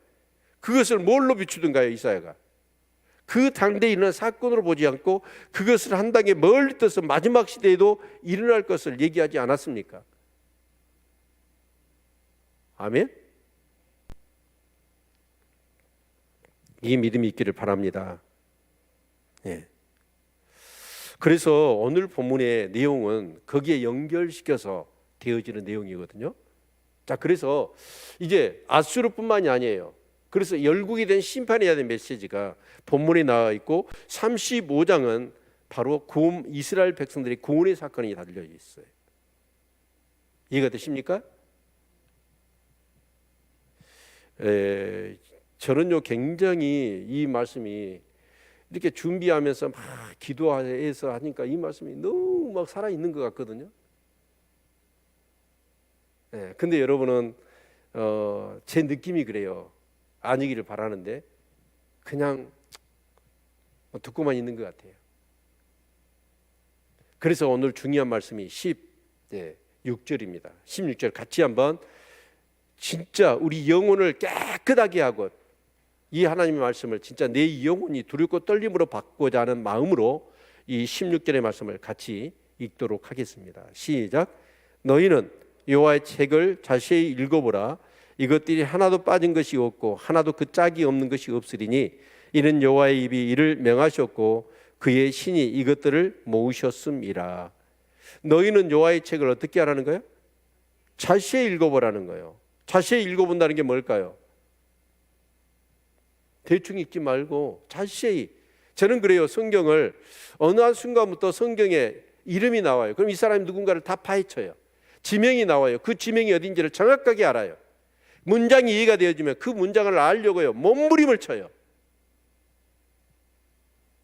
Speaker 1: 그것을 뭘로 비추던가요? 이사야가 그 당대에 일어난 사건으로 보지 않고 그것을 한 단계 멀리 떠서 마지막 시대에도 일어날 것을 얘기하지 않았습니까? 아멘? 이 믿음이 있기를 바랍니다. 예. 그래서 오늘 본문의 내용은 거기에 연결시켜서 되어지는 내용이거든요. 자, 그래서 이제 아수르뿐만이 아니에요. 그래서 열국이 된 심판해야 될 메시지가 본문에 나와 있고 35장은 바로 이스라엘 백성들의 구원의 사건이 달려 있어요. 이해가 되십니까? 저는요 굉장히 이 말씀이 이렇게 준비하면서 막 기도해서 하니까 이 말씀이 너무 막 살아있는 것 같거든요. 근데 여러분은 제 느낌이 그래요. 아니기를 바라는데 그냥 듣고만 있는 것 같아요. 그래서 오늘 중요한 말씀이 16절입니다. 16절 같이 한번 진짜 우리 영혼을 깨끗하게 하고 이 하나님의 말씀을 진짜 내 영혼이 두렵고 떨림으로 받고자 하는 마음으로 이 16절의 말씀을 같이 읽도록 하겠습니다. 시작. 너희는 여호와의 책을 자세히 읽어보라. 이것들이 하나도 빠진 것이 없고 하나도 그 짝이 없는 것이 없으리니 이는 여호와의 입이 이를 명하셨고 그의 신이 이것들을 모으셨음이라. 너희는 여호와의 책을 어떻게 하라는 거예요? 자세히 읽어보라는 거예요. 자세히 읽어본다는 게 뭘까요? 대충 읽지 말고 자세히. 저는 그래요. 성경을 어느 한 순간부터 성경에 이름이 나와요. 그럼 이 사람이 누군가를 다 파헤쳐요. 지명이 나와요. 그 지명이 어딘지를 정확하게 알아요. 문장이 이해가 되어지면 그 문장을 알려고요 몸부림을 쳐요.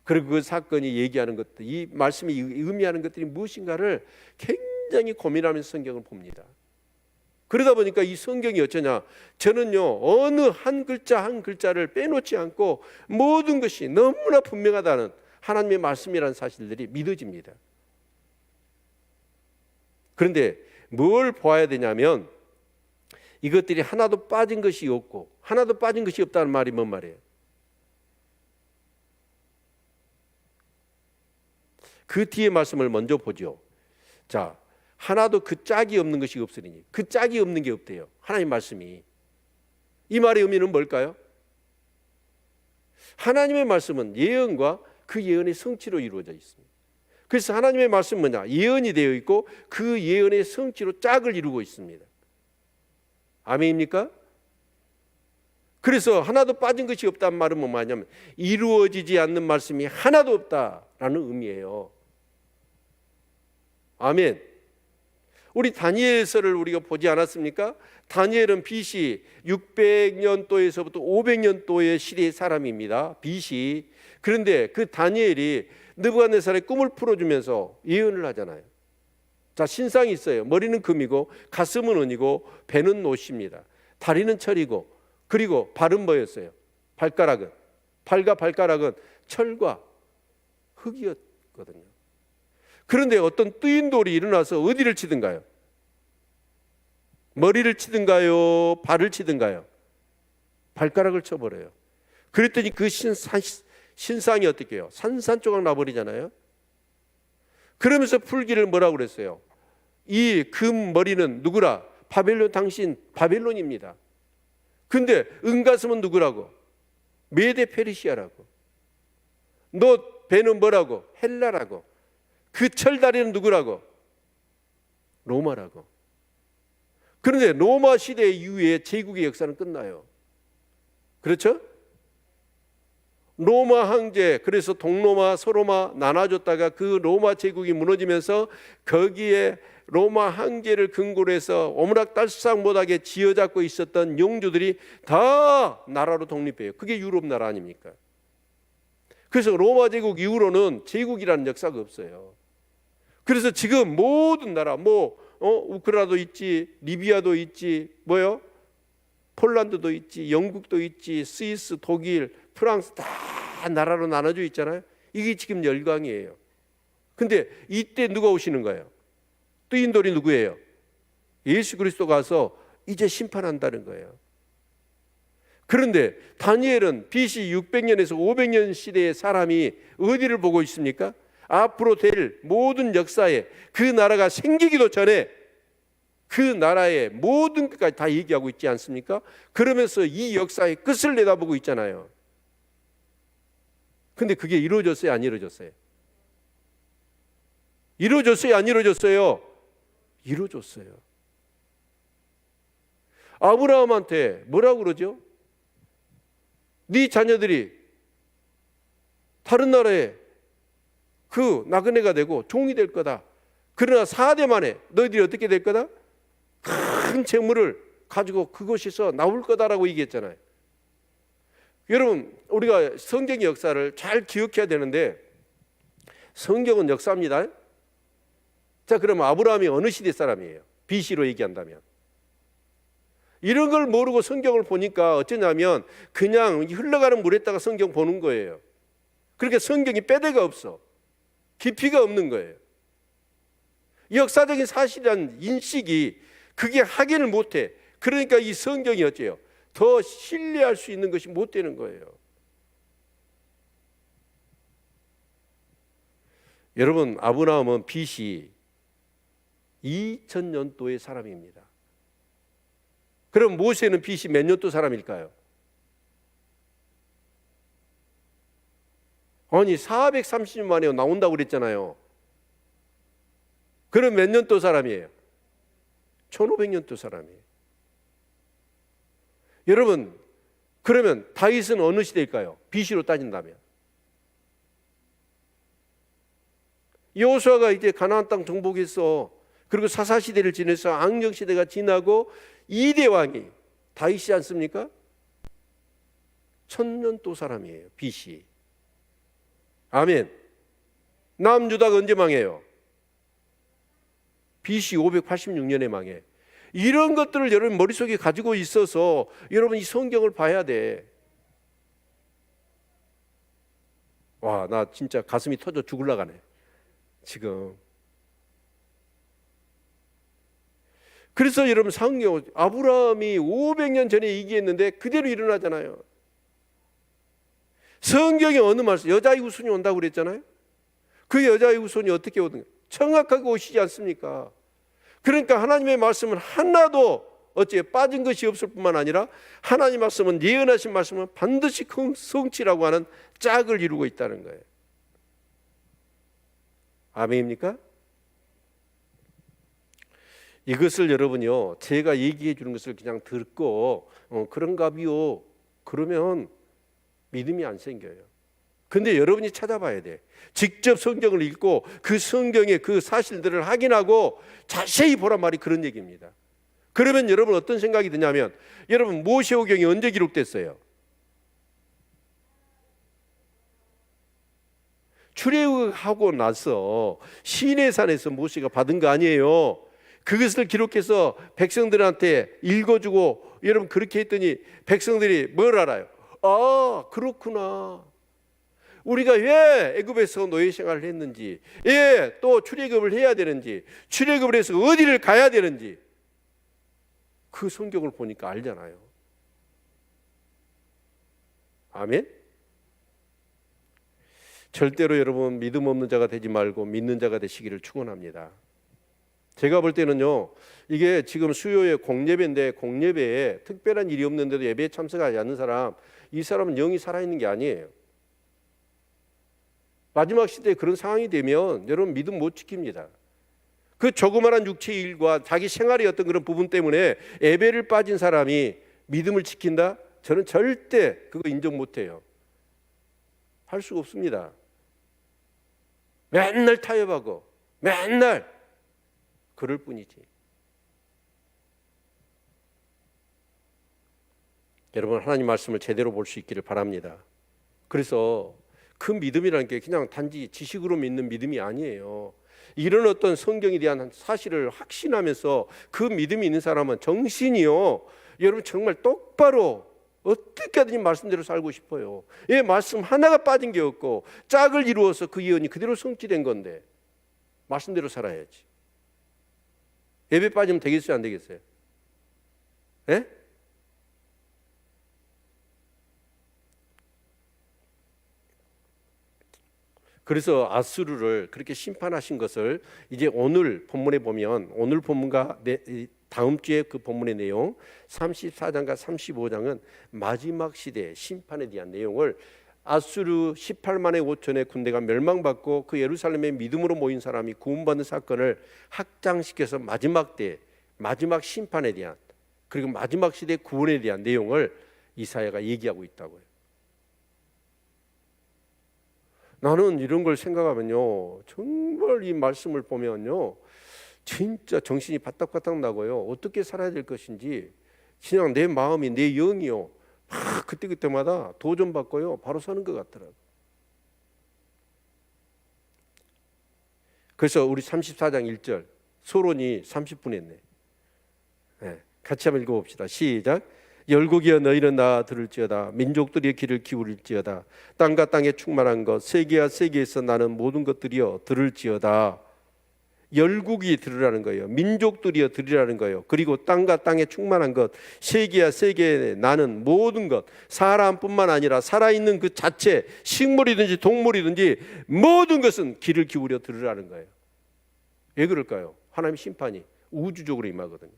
Speaker 1: 그리고 그 사건이 얘기하는 것들, 이 말씀이 의미하는 것들이 무엇인가를 굉장히 고민하면서 성경을 봅니다. 그러다 보니까 이 성경이 어쩌냐, 저는요 어느 한 글자 한 글자를 빼놓지 않고 모든 것이 너무나 분명하다는 하나님의 말씀이라는 사실들이 믿어집니다. 그런데 뭘 보아야 되냐면 이것들이 하나도 빠진 것이 없고 하나도 빠진 것이 없다는 말이 뭔 말이에요? 그 뒤에 말씀을 먼저 보죠. 자, 하나도 그 짝이 없는 것이 없으리니, 그 짝이 없는 게 없대요. 하나님 말씀이. 이 말의 의미는 뭘까요? 하나님의 말씀은 예언과 그 예언의 성취로 이루어져 있습니다. 그래서 하나님의 말씀은 뭐냐? 예언이 되어 있고 그 예언의 성취로 짝을 이루고 있습니다. 아멘입니까? 그래서 하나도 빠진 것이 없다는 말은 뭐냐면 이루어지지 않는 말씀이 하나도 없다라는 의미예요. 아멘. 우리 다니엘서를 우리가 보지 않았습니까? 다니엘은 BC 600년도에서부터 500년도의 시대의 사람입니다. BC. 그런데 그 다니엘이 느부갓네살의 꿈을 풀어주면서 예언을 하잖아요. 자, 신상이 있어요. 머리는 금이고 가슴은 은이고 배는 옷입니다. 다리는 철이고 그리고 발은 뭐였어요? 발가락은, 팔과 발가락은 철과 흙이었거든요. 그런데 어떤 뜨인 돌이 일어나서 어디를 치든가요? 머리를 치든가요? 발을 치든가요? 발가락을 쳐버려요. 그랬더니 그 신상이 어떻게 해요? 산산조각 나버리잖아요. 그러면서 풀기를 뭐라고 그랬어요? 이 금 머리는 누구라? 바벨론, 당신 바벨론입니다. 근데 은가슴은 누구라고? 메데 페르시아라고. 너 배는 뭐라고? 헬라라고. 그 철다리는 누구라고? 로마라고. 그런데 로마 시대 이후에 제국의 역사는 끝나요. 그렇죠? 로마 황제, 그래서 동로마, 서로마 나눠줬다가 그 로마 제국이 무너지면서 거기에 로마 황제를 근거로 해서 오므락달싹 못하게 쥐어잡고 있었던 영주들이 다 나라로 독립해요. 그게 유럽 나라 아닙니까? 그래서 로마 제국 이후로는 제국이라는 역사가 없어요. 그래서 지금 모든 나라 우크라이나도 있지, 리비아도 있지, 폴란드도 있지, 영국도 있지, 스위스, 독일, 프랑스 다 나라로 나눠져 있잖아요. 이게 지금 열강이에요. 근데 이때 누가 오시는 거예요? 뜨인돌이 누구예요? 예수 그리스도가 와서 이제 심판한다는 거예요. 그런데 다니엘은 BC 600년에서 500년 시대의 사람이 어디를 보고 있습니까? 앞으로 될 모든 역사에 그 나라가 생기기도 전에 그 나라의 모든 것까지 다 얘기하고 있지 않습니까? 그러면서 이 역사의 끝을 내다보고 있잖아요. 근데 그게 이루어졌어요? 안 이루어졌어요? 이루어졌어요? 안 이루어졌어요? 이루어졌어요. 아브라함한테 뭐라고 그러죠? 네 자녀들이 다른 나라에 그 나그네가 되고 종이 될 거다. 그러나 4대 만에 너희들이 어떻게 될 거다? 큰 재물을 가지고 그곳에서 나올 거다라고 얘기했잖아요. 여러분, 우리가 성경의 역사를 잘 기억해야 되는데 성경은 역사입니다. 자, 그럼 아브라함이 어느 시대 사람이에요? BC로 얘기한다면. 이런 걸 모르고 성경을 보니까 어쩌냐면 그냥 흘러가는 물에다가 성경 보는 거예요. 그러니까 성경이 빼대가 없어. 깊이가 없는 거예요. 역사적인 사실이란 인식이 그게 확인을 못해. 그러니까 이 성경이 어째요? 더 신뢰할 수 있는 것이 못 되는 거예요. 여러분, 아브라함은 BC 2000년도의 사람입니다. 그럼 모세는 BC 몇 년도 사람일까요? 아니 430년 만에 나온다고 그랬잖아요. 그럼 몇 년도 사람이에요? 1500년도 사람이에요. 여러분, 그러면 다윗은 어느 시대일까요? BC로 따진다면. 여호수아가 이제 가나안 땅 정복했어. 그리고 사사시대를 지내서 앙정시대가 지나고 2대 왕이 다윗이지 않습니까? 1000년도 사람이에요. BC. 아멘. 남유다가 언제 망해요? BC 586년에 망해. 이런 것들을 여러분 머릿속에 가지고 있어서 여러분 이 성경을 봐야 돼. 와, 나 진짜 가슴이 터져 죽으려고 하네 지금. 그래서 여러분 성경, 아브라함이 500년 전에 얘기했는데 그대로 일어나잖아요. 성경에 어느 말씀, 여자의 후손이 온다고 그랬잖아요. 그 여자의 후손이 어떻게 오든가 정확하게 오시지 않습니까? 그러니까 하나님의 말씀은 하나도 어째 빠진 것이 없을 뿐만 아니라 하나님 말씀은, 예언하신 말씀은 반드시 성취라고 하는 짝을 이루고 있다는 거예요. 아멘입니까? 이것을 여러분요, 제가 얘기해 주는 것을 그냥 듣고 그런가비요 그러면 믿음이 안 생겨요. 근데 여러분이 찾아봐야 돼. 직접 성경을 읽고 그 성경의 그 사실들을 확인하고 자세히 보란 말이 그런 얘기입니다. 그러면 여러분 어떤 생각이 드냐면, 여러분 모세오경이 언제 기록됐어요? 출애굽하고 나서 시내산에서 모세가 받은 거 아니에요. 그것을 기록해서 백성들한테 읽어주고, 여러분 그렇게 했더니 백성들이 뭘 알아요? 아, 그렇구나. 우리가 왜 애굽에서 노예 생활을 했는지, 또 출애굽을 해야 되는지, 출애굽을 해서 어디를 가야 되는지 그 성경을 보니까 알잖아요. 아멘. 절대로 여러분 믿음 없는 자가 되지 말고 믿는 자가 되시기를 축원합니다. 제가 볼 때는요, 이게 지금 수요일 공예배인데 공예배에 특별한 일이 없는데도 예배에 참석하지 않는 사람, 이 사람은 영이 살아있는 게 아니에요. 마지막 시대에 그런 상황이 되면 여러분 믿음 못 지킵니다. 그 조그마한 육체의 일과 자기 생활의 어떤 그런 부분 때문에 예배를 빠진 사람이 믿음을 지킨다? 저는 절대 그거 인정 못해요. 할 수가 없습니다. 맨날 타협하고 맨날 그럴 뿐이지. 여러분 하나님 말씀을 제대로 볼 수 있기를 바랍니다. 그래서 그 믿음이라는 게 그냥 단지 지식으로 믿는 믿음이 아니에요. 이런 어떤 성경에 대한 사실을 확신하면서 그 믿음이 있는 사람은 정신이요, 여러분 정말 똑바로 어떻게 하든지 말씀대로 살고 싶어요. 예, 말씀 하나가 빠진 게 없고 짝을 이루어서 그 예언이 그대로 성취된 건데 말씀대로 살아야지. 예배 빠지면 되겠어요, 안 되겠어요? 예? 그래서 아수르를 그렇게 심판하신 것을 이제 오늘 본문에 보면, 오늘 본문과 다음 주에 그 본문의 내용 34장과 35장은 마지막 시대 심판에 대한 내용을, 아수르 18만의 5천의 군대가 멸망받고 그 예루살렘에 믿음으로 모인 사람이 구원받는 사건을 확장시켜서 마지막 때, 마지막 심판에 대한, 그리고 마지막 시대 구원에 대한 내용을 이사야가 얘기하고 있다고요. 나는 이런 걸 생각하면요, 정말 이 말씀을 보면요, 진짜 정신이 바닥바닥 나고요. 어떻게 살아야 될 것인지 그냥 내 마음이, 내 영이요, 막 그때그때마다 도전받고요, 바로 서는 것 같더라고요. 그래서 우리 34장 1절 소론이 30분 했네. 네, 같이 한번 읽어봅시다. 시작. 열국이여 너희는 나 들을지어다. 민족들이 귀를 기울일지어다. 땅과 땅에 충만한 것, 세계와 세계에서 나는 모든 것들이여 들을지어다. 열국이 들으라는 거예요. 민족들이여 들으라는 거예요. 그리고 땅과 땅에 충만한 것, 세계와 세계에 나는 모든 것, 사람뿐만 아니라 살아있는 그 자체, 식물이든지 동물이든지 모든 것은 귀를 기울여 들으라는 거예요. 왜 그럴까요? 하나님의 심판이 우주적으로 임하거든요.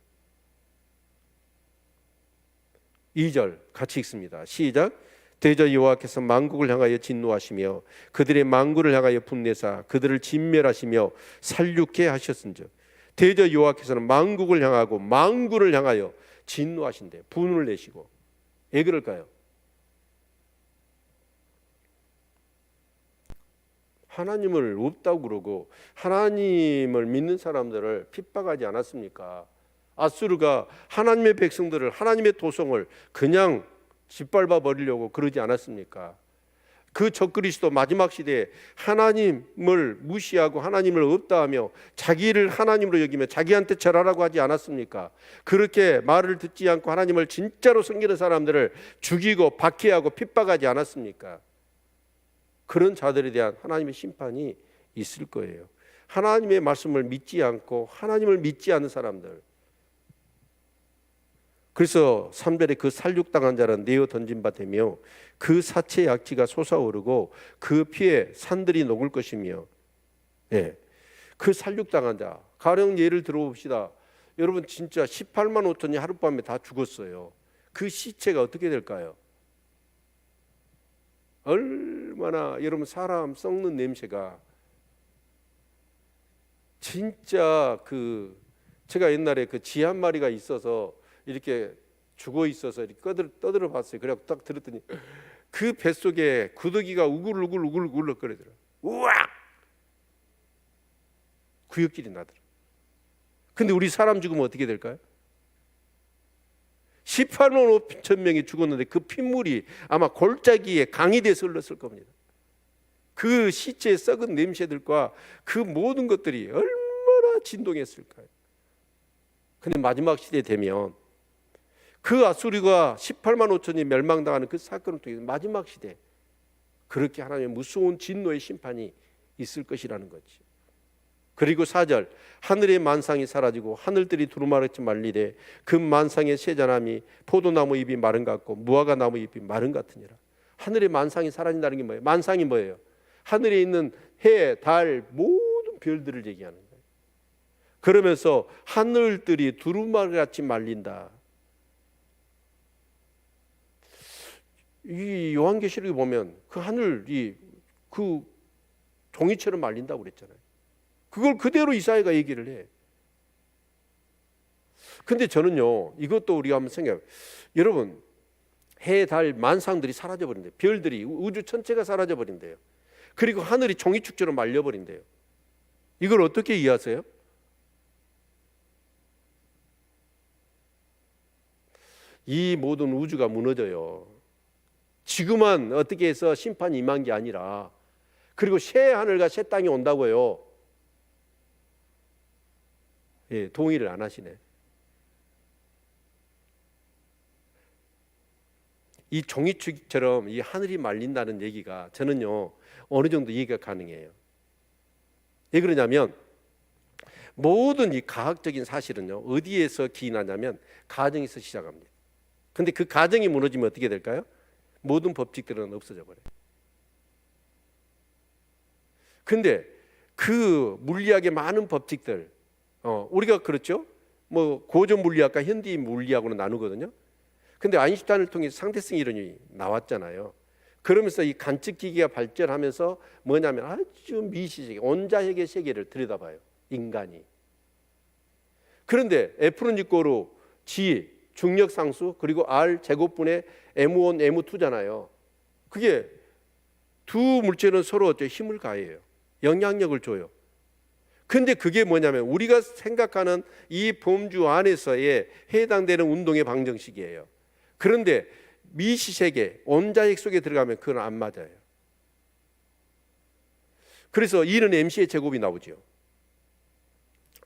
Speaker 1: 2절 같이 읽습니다. 시작. 대저 여호와께서 만국을 향하여 진노하시며 그들의 만군을 향하여 분내사 그들을 진멸하시며 살육케 하셨은즉. 대저 여호와께서는 만국을 향하고 만군을 향하여 진노하신대, 분을 내시고. 왜 그럴까요? 하나님을 없다고 그러고 하나님을 믿는 사람들을 핍박하지 않았습니까? 아수르가 하나님의 백성들을, 하나님의 도성을 그냥 짓밟아 버리려고 그러지 않았습니까? 그 적그리스도 마지막 시대에 하나님을 무시하고 하나님을 없다 하며 자기를 하나님으로 여기며 자기한테 절하라고 하지 않았습니까? 그렇게 말을 듣지 않고 하나님을 진짜로 섬기는 사람들을 죽이고 박해하고 핍박하지 않았습니까? 그런 자들에 대한 하나님의 심판이 있을 거예요. 하나님의 말씀을 믿지 않고 하나님을 믿지 않는 사람들. 그래서 3절에 그 살육당한 자는 내어 던진 바 되며 그 사체의 악취가 솟아오르고 그 피에 산들이 녹을 것이며. 예, 그 살육당한 자, 가령 예를 들어봅시다. 여러분 진짜 18만 5천이 하룻밤에 다 죽었어요. 그 시체가 어떻게 될까요? 얼마나, 여러분 사람 썩는 냄새가 진짜, 제가 옛날에 그 쥐 한 마리가 있어서 이렇게 죽어 있어서 이렇게 떠들어 봤어요. 그래서 딱 들었더니 그 뱃속에 구더기가 우글우글 거리더라. 우악! 구역질이 나더라. 근데 우리 사람 죽으면 어떻게 될까요? 18만 5천 명이 죽었는데 그 핏물이 아마 골짜기에 강이 돼서 흘렀을 겁니다. 그 시체의 썩은 냄새들과 그 모든 것들이 얼마나 진동했을까요? 근데 마지막 시대 되면 그 아수리가 18만 5천이 멸망당하는 그 사건을 통해 마지막 시대, 그렇게 하나님의 무서운 진노의 심판이 있을 것이라는 거지. 그리고 4절, 하늘의 만상이 사라지고 하늘들이 두루마같이 말리되 그 만상의 세잔함이 포도나무 잎이 마른 것 같고 무화과 나무 잎이 마른 것 같으니라. 하늘의 만상이 사라진다는 게 뭐예요? 만상이 뭐예요? 하늘에 있는 해, 달, 모든 별들을 얘기하는 거예요. 그러면서 하늘들이 두루마같이 말린다. 이 요한계시록에 보면 그 하늘이 그 종이처럼 말린다고 그랬잖아요. 그걸 그대로 이사야가 얘기를 해. 근데 저는요, 이것도 우리가 한번 생각해요. 여러분, 해, 달, 만상들이 사라져버린대요. 별들이, 우주 전체가 사라져버린대요. 그리고 하늘이 종이축처럼 말려버린대요. 이걸 어떻게 이해하세요? 이 모든 우주가 무너져요. 지구만 어떻게 해서 심판이 임한 게 아니라, 그리고 새 하늘과 새 땅이 온다고요. 예, 동의를 안 하시네. 이 종이축처럼 이 하늘이 말린다는 얘기가 저는요 어느 정도 이해가 가능해요. 왜 그러냐면 모든 이 과학적인 사실은요 어디에서 기인하냐면 가정에서 시작합니다. 근데 그 가정이 무너지면 어떻게 될까요? 모든 법칙들은 없어져 버려요. 근데 그 물리학의 많은 법칙들, 우리가 그렇죠? 뭐 고전 물리학과 현대 물리학으로 나누거든요. 근데 아인슈타인을 통해 상대성 이론이 나왔잖아요. 그러면서 이 관측 기기가 발전하면서 뭐냐면 아주 미시세계, 온자핵의 세계를 들여다봐요, 인간이. 그런데 F는 이꼬르 G, 중력 상수, 그리고 R 제곱분의 M1, M2잖아요. 그게 두 물체는 서로 힘을 가해요. 영향력을 줘요. 근데 그게 뭐냐면 우리가 생각하는 이 범주 안에서의 해당되는 운동의 방정식이에요. 그런데 미시세계, 온자핵 속에 들어가면 그건 안 맞아요. 그래서 E는 MC의 제곱이 나오죠.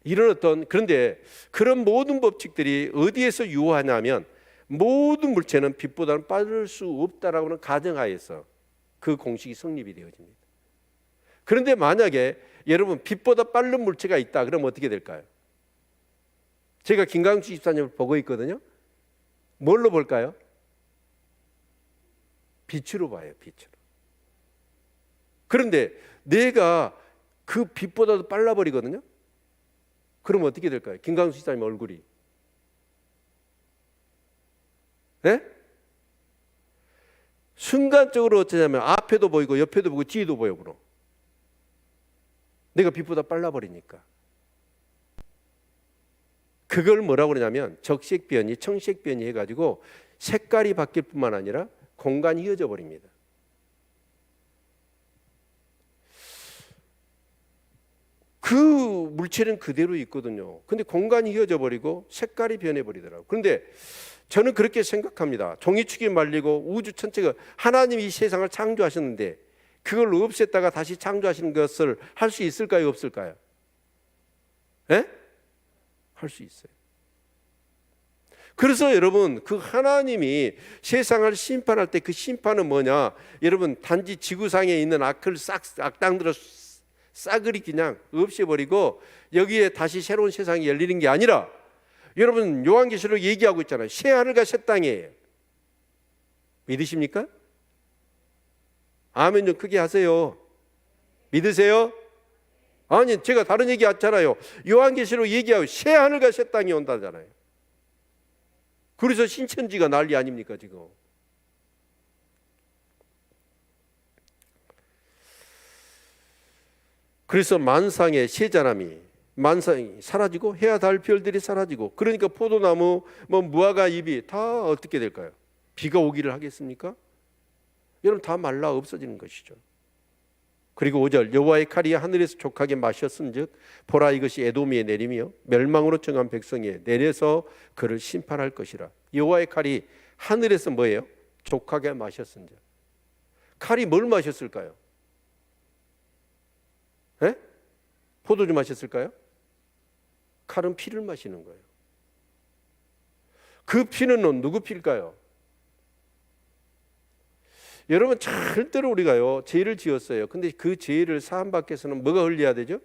Speaker 1: 이런 그런데 그런 모든 법칙들이 어디에서 유효하냐면 모든 물체는 빛보다는 빠를 수 없다라고는 가정하에서 그 공식이 성립이 되어집니다. 그런데 만약에 여러분 빛보다 빠른 물체가 있다 그러면 어떻게 될까요? 제가 김강수 24년을 보고 있거든요. 뭘로 볼까요? 빛으로 봐요, 빛으로. 그런데 내가 그 빛보다도 빨라 버리거든요. 그러면 어떻게 될까요? 김강수 24님 얼굴이. 네? 순간적으로 어쩌냐면 앞에도 보이고 옆에도 보고 뒤에도 보여. 그럼 내가 빛보다 빨라 버리니까. 그걸 뭐라고 그러냐면 적색변이, 청색변이 해가지고 색깔이 바뀔 뿐만 아니라 공간이 휘어져 버립니다. 그 물체는 그대로 있거든요. 근데 공간이 휘어져 버리고 색깔이 변해 버리더라고요. 그런데 저는 그렇게 생각합니다. 종이축이 말리고 우주 전체가, 하나님이 이 세상을 창조하셨는데 그걸 없앴다가 다시 창조하시는 것을 할 수 있을까요, 없을까요? 예? 할 수 있어요. 그래서 여러분 그 하나님이 세상을 심판할 때 그 심판은 뭐냐? 여러분 단지 지구상에 있는 악당들을 싸그리 그냥 없애버리고 여기에 다시 새로운 세상이 열리는 게 아니라, 여러분 요한계시록 얘기하고 있잖아요. 새 하늘과 새 땅이에요. 믿으십니까? 아멘 좀 크게 하세요. 믿으세요? 아니 제가 다른 얘기 했잖아요. 요한계시록 얘기하고 새 하늘과 새 땅이 온다잖아요. 그래서 신천지가 난리 아닙니까 지금? 그래서 만상의 세자람이, 만상이 사라지고 해와 달 별들이 사라지고, 그러니까 포도나무, 무화과 잎이 다 어떻게 될까요? 비가 오기를 하겠습니까? 여러분 다 말라 없어지는 것이죠. 그리고 5절, 여호와의 칼이 하늘에서 족하게 마셨은즉 보라 이것이 에돔위에 내리며 멸망으로 정한 백성에 내려서 그를 심판할 것이라. 여호와의 칼이 하늘에서 뭐예요? 족하게 마셨은즉. 칼이 뭘 마셨을까요? 네? 포도주 마셨을까요? 칼은 피를 마시는 거예요. 그 피는 누구 피일까요? 여러분 절대로 우리가요 죄를 지었어요. 근데 그 죄를 사함받기 위해서는 뭐가 흘려야 되죠?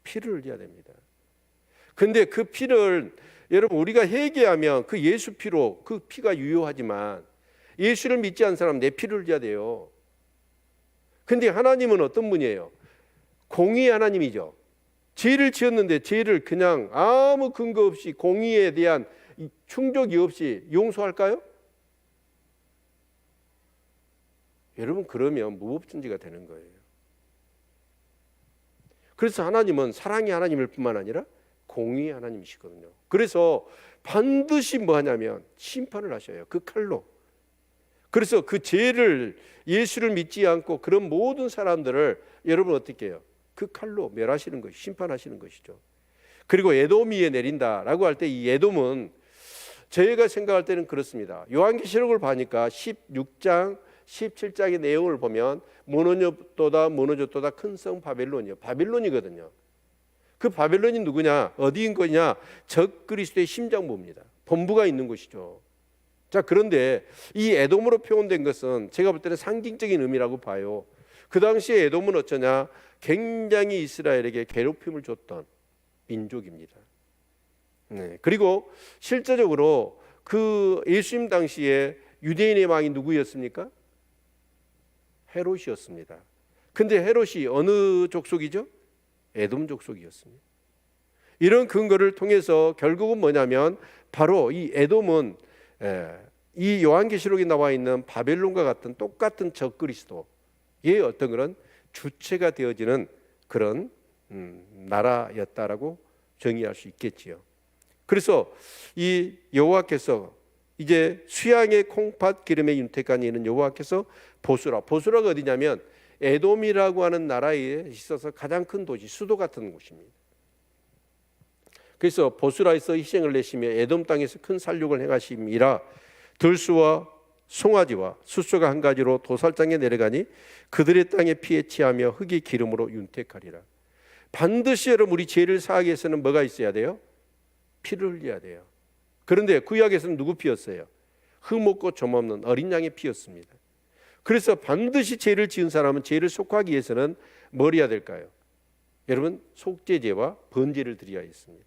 Speaker 1: 피를 흘려야 됩니다. 근데 그 피를 여러분 우리가 회개하면 그 예수 피로, 그 피가 유효하지만 예수를 믿지 않는 사람은 내 피를 흘려야 돼요. 근데 하나님은 어떤 분이에요? 공의의 하나님이죠. 죄를 지었는데 죄를 그냥 아무 근거 없이 공의에 대한 충족이 없이 용서할까요? 여러분 그러면 무법천지가 되는 거예요. 그래서 하나님은 사랑의 하나님일 뿐만 아니라 공의의 하나님이시거든요. 그래서 반드시 뭐 하냐면 심판을 하셔요. 그 칼로. 그래서 그 죄를, 예수를 믿지 않고 그런 모든 사람들을 여러분 어떻게 해요? 그 칼로 멸하시는 것이, 심판하시는 것이죠. 그리고 에돔위에 내린다라고 할 때 이 에돔은 저희가 생각할 때는 그렇습니다. 요한계시록을 보니까 16장 17장의 내용을 보면 무너졌도다 큰 성 바벨론이요. 바벨론이거든요. 그 바벨론이 누구냐? 어디인 거냐? 적 그리스도의 심장부입니다. 본부가 있는 곳이죠. 자, 그런데 이 에돔으로 표현된 것은 제가 볼 때는 상징적인 의미라고 봐요. 그 당시에 에돔은 어쩌냐? 굉장히 이스라엘에게 괴롭힘을 줬던 민족입니다. 네. 그리고 실제적으로 그 예수님 당시에 유대인의 왕이 누구였습니까? 헤롯이었습니다. 근데 헤롯이 어느 족속이죠? 에돔 족속이었습니다. 이런 근거를 통해서 결국은 뭐냐면 바로 이 에돔은 이 요한계시록에 나와 있는 바벨론과 같은 똑같은 적 그리스도의 어떤 그런 주체가 되어지는 그런 나라였다라고 정의할 수 있겠지요. 그래서 이 여호와께서 이제 수양의 콩팥 기름의 윤택한 이는 여호와께서 보스라가 어디냐면 에돔이라고 하는 나라에 있어서 가장 큰 도시, 수도 같은 곳입니다. 그래서 보스라에서 희생을 내시며 에돔 땅에서 큰 살육을 행하심이라. 들수와 송아지와 숫소가 한 가지로 도살장에 내려가니 그들의 땅에 피에 취하며 흙의 기름으로 윤택하리라. 반드시 여러분 우리 죄를 사하기 위해서는 뭐가 있어야 돼요? 피를 흘려야 돼요. 그런데 구약에서는 누구 피였어요? 흠없고 점없는 어린 양의 피였습니다. 그래서 반드시 죄를 지은 사람은 죄를 속하기 위해서는 뭘 해야 될까요? 여러분 속죄제와 번제를 드려야 했습니다.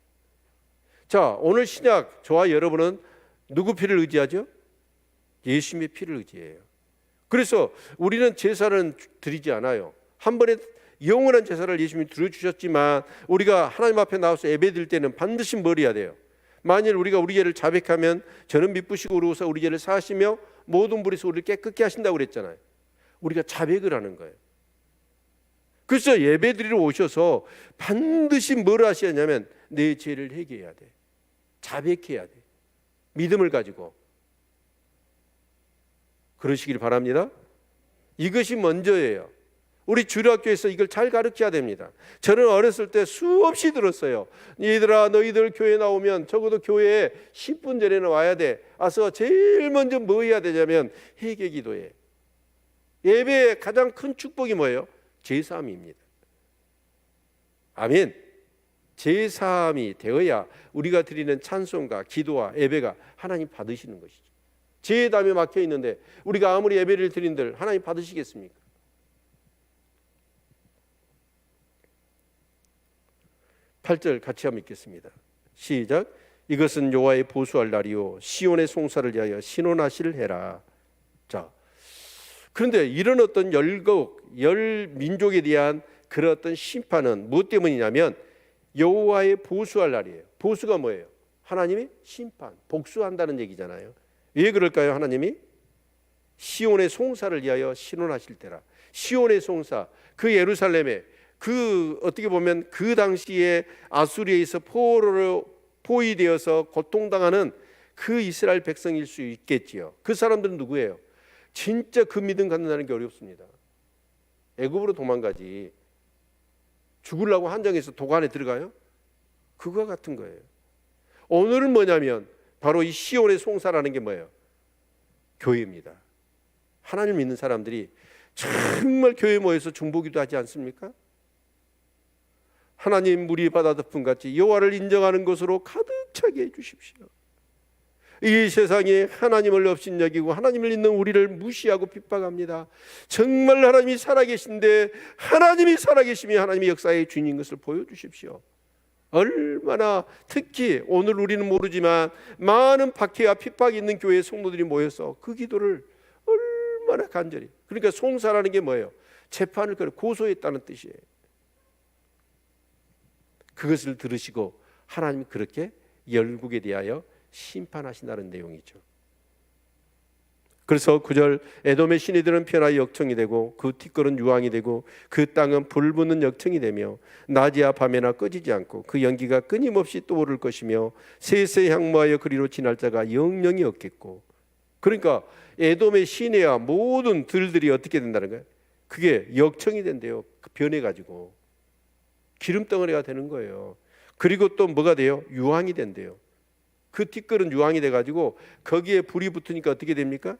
Speaker 1: 자, 오늘 신약 저와 여러분은 누구 피를 의지하죠? 예수님의 피를 의지해요. 그래서 우리는 제사를 드리지 않아요. 한 번에 영원한 제사를 예수님이 드려주셨지만 우리가 하나님 앞에 나와서 예배드릴 때는 반드시 뭘 해야 돼요? 만일 우리가 우리 죄를 자백하면 저는 미쁘시고 의로우사 우리 죄를 사하시며 모든 불에서 우리를 깨끗게 하신다고 그랬잖아요. 우리가 자백을 하는 거예요. 그래서 예배드리러 오셔서 반드시 뭘 하셔야 하냐면 내 죄를 회개해야 돼. 자백해야 돼. 믿음을 가지고 그러시길 바랍니다. 이것이 먼저예요. 우리 주일학교에서 이걸 잘 가르쳐야 됩니다. 저는 어렸을 때 수없이 들었어요. 얘들아 너희들 교회 나오면 적어도 교회에 10분 전에는 와야 돼. 와서 제일 먼저 뭐 해야 되냐면 회개 기도해. 예배의 가장 큰 축복이 뭐예요? 제사함입니다. 아멘. 제사함이 되어야 우리가 드리는 찬송과 기도와 예배가 하나님 받으시는 것이죠. 죄담에 막혀 있는데 우리가 아무리 예배를 드린들 하나님 받으시겠습니까? 8절 같이 한번 읽겠습니다. 시작. 이것은 여호와의 보수할 날이요 시온의 송사를 위하여 신원하실 해라. 자, 그런데 이런 어떤 열 민족에 대한 그런 어떤 심판은 무엇 때문이냐면 여호와의 보수할 날이에요. 보수가 뭐예요? 하나님이 심판, 복수한다는 얘기잖아요. 왜 그럴까요? 하나님이 시온의 송사를 위하여 신원하실 때라. 시온의 송사, 그 예루살렘에 그 어떻게 보면 그 당시에 아수리에서 포로로 포위되어서 고통당하는 그 이스라엘 백성일 수 있겠지요. 그 사람들은 누구예요? 진짜 그 믿음 갖는다는 게 어렵습니다. 애굽으로 도망가지 죽으려고 한정해서 도관에 들어가요? 그거와 같은 거예요. 오늘은 뭐냐면 바로 이 시온의 송사라는 게 뭐예요? 교회입니다. 하나님 믿는 사람들이 정말 교회에 모여서 중보기도 하지 않습니까? 하나님 물이 바다 덮음 같이 여호와를 인정하는 것으로 가득 차게 해주십시오. 이 세상에 하나님을 업신여기고 하나님을 믿는 우리를 무시하고 핍박합니다. 정말 하나님이 살아계신데 하나님이 살아계시며 하나님의 역사의 주인인 것을 보여주십시오. 얼마나 특히 오늘 우리는 모르지만 많은 박해와 핍박이 있는 교회의 성도들이 모여서 그 기도를 얼마나 간절히, 그러니까 송사라는 게 뭐예요? 재판을 고소했다는 뜻이에요. 그것을 들으시고 하나님이 그렇게 열국에 대하여 심판하신다는 내용이죠. 그래서 9절 에돔의 신이들은 편하여 역청이 되고 그 티끌은 유황이 되고 그 땅은 불붙는 역청이 되며 낮이야 밤에나 꺼지지 않고 그 연기가 끊임없이 떠오를 것이며 세세 향모하여 그리로 지날 자가 영영이 없겠고. 그러니까 에돔의 시내와 모든 들들이 어떻게 된다는 거예요? 그게 역청이 된대요. 변해가지고 기름덩어리가 되는 거예요. 그리고 또 뭐가 돼요? 유황이 된대요. 그 티끌은 유황이 돼가지고 거기에 불이 붙으니까 어떻게 됩니까?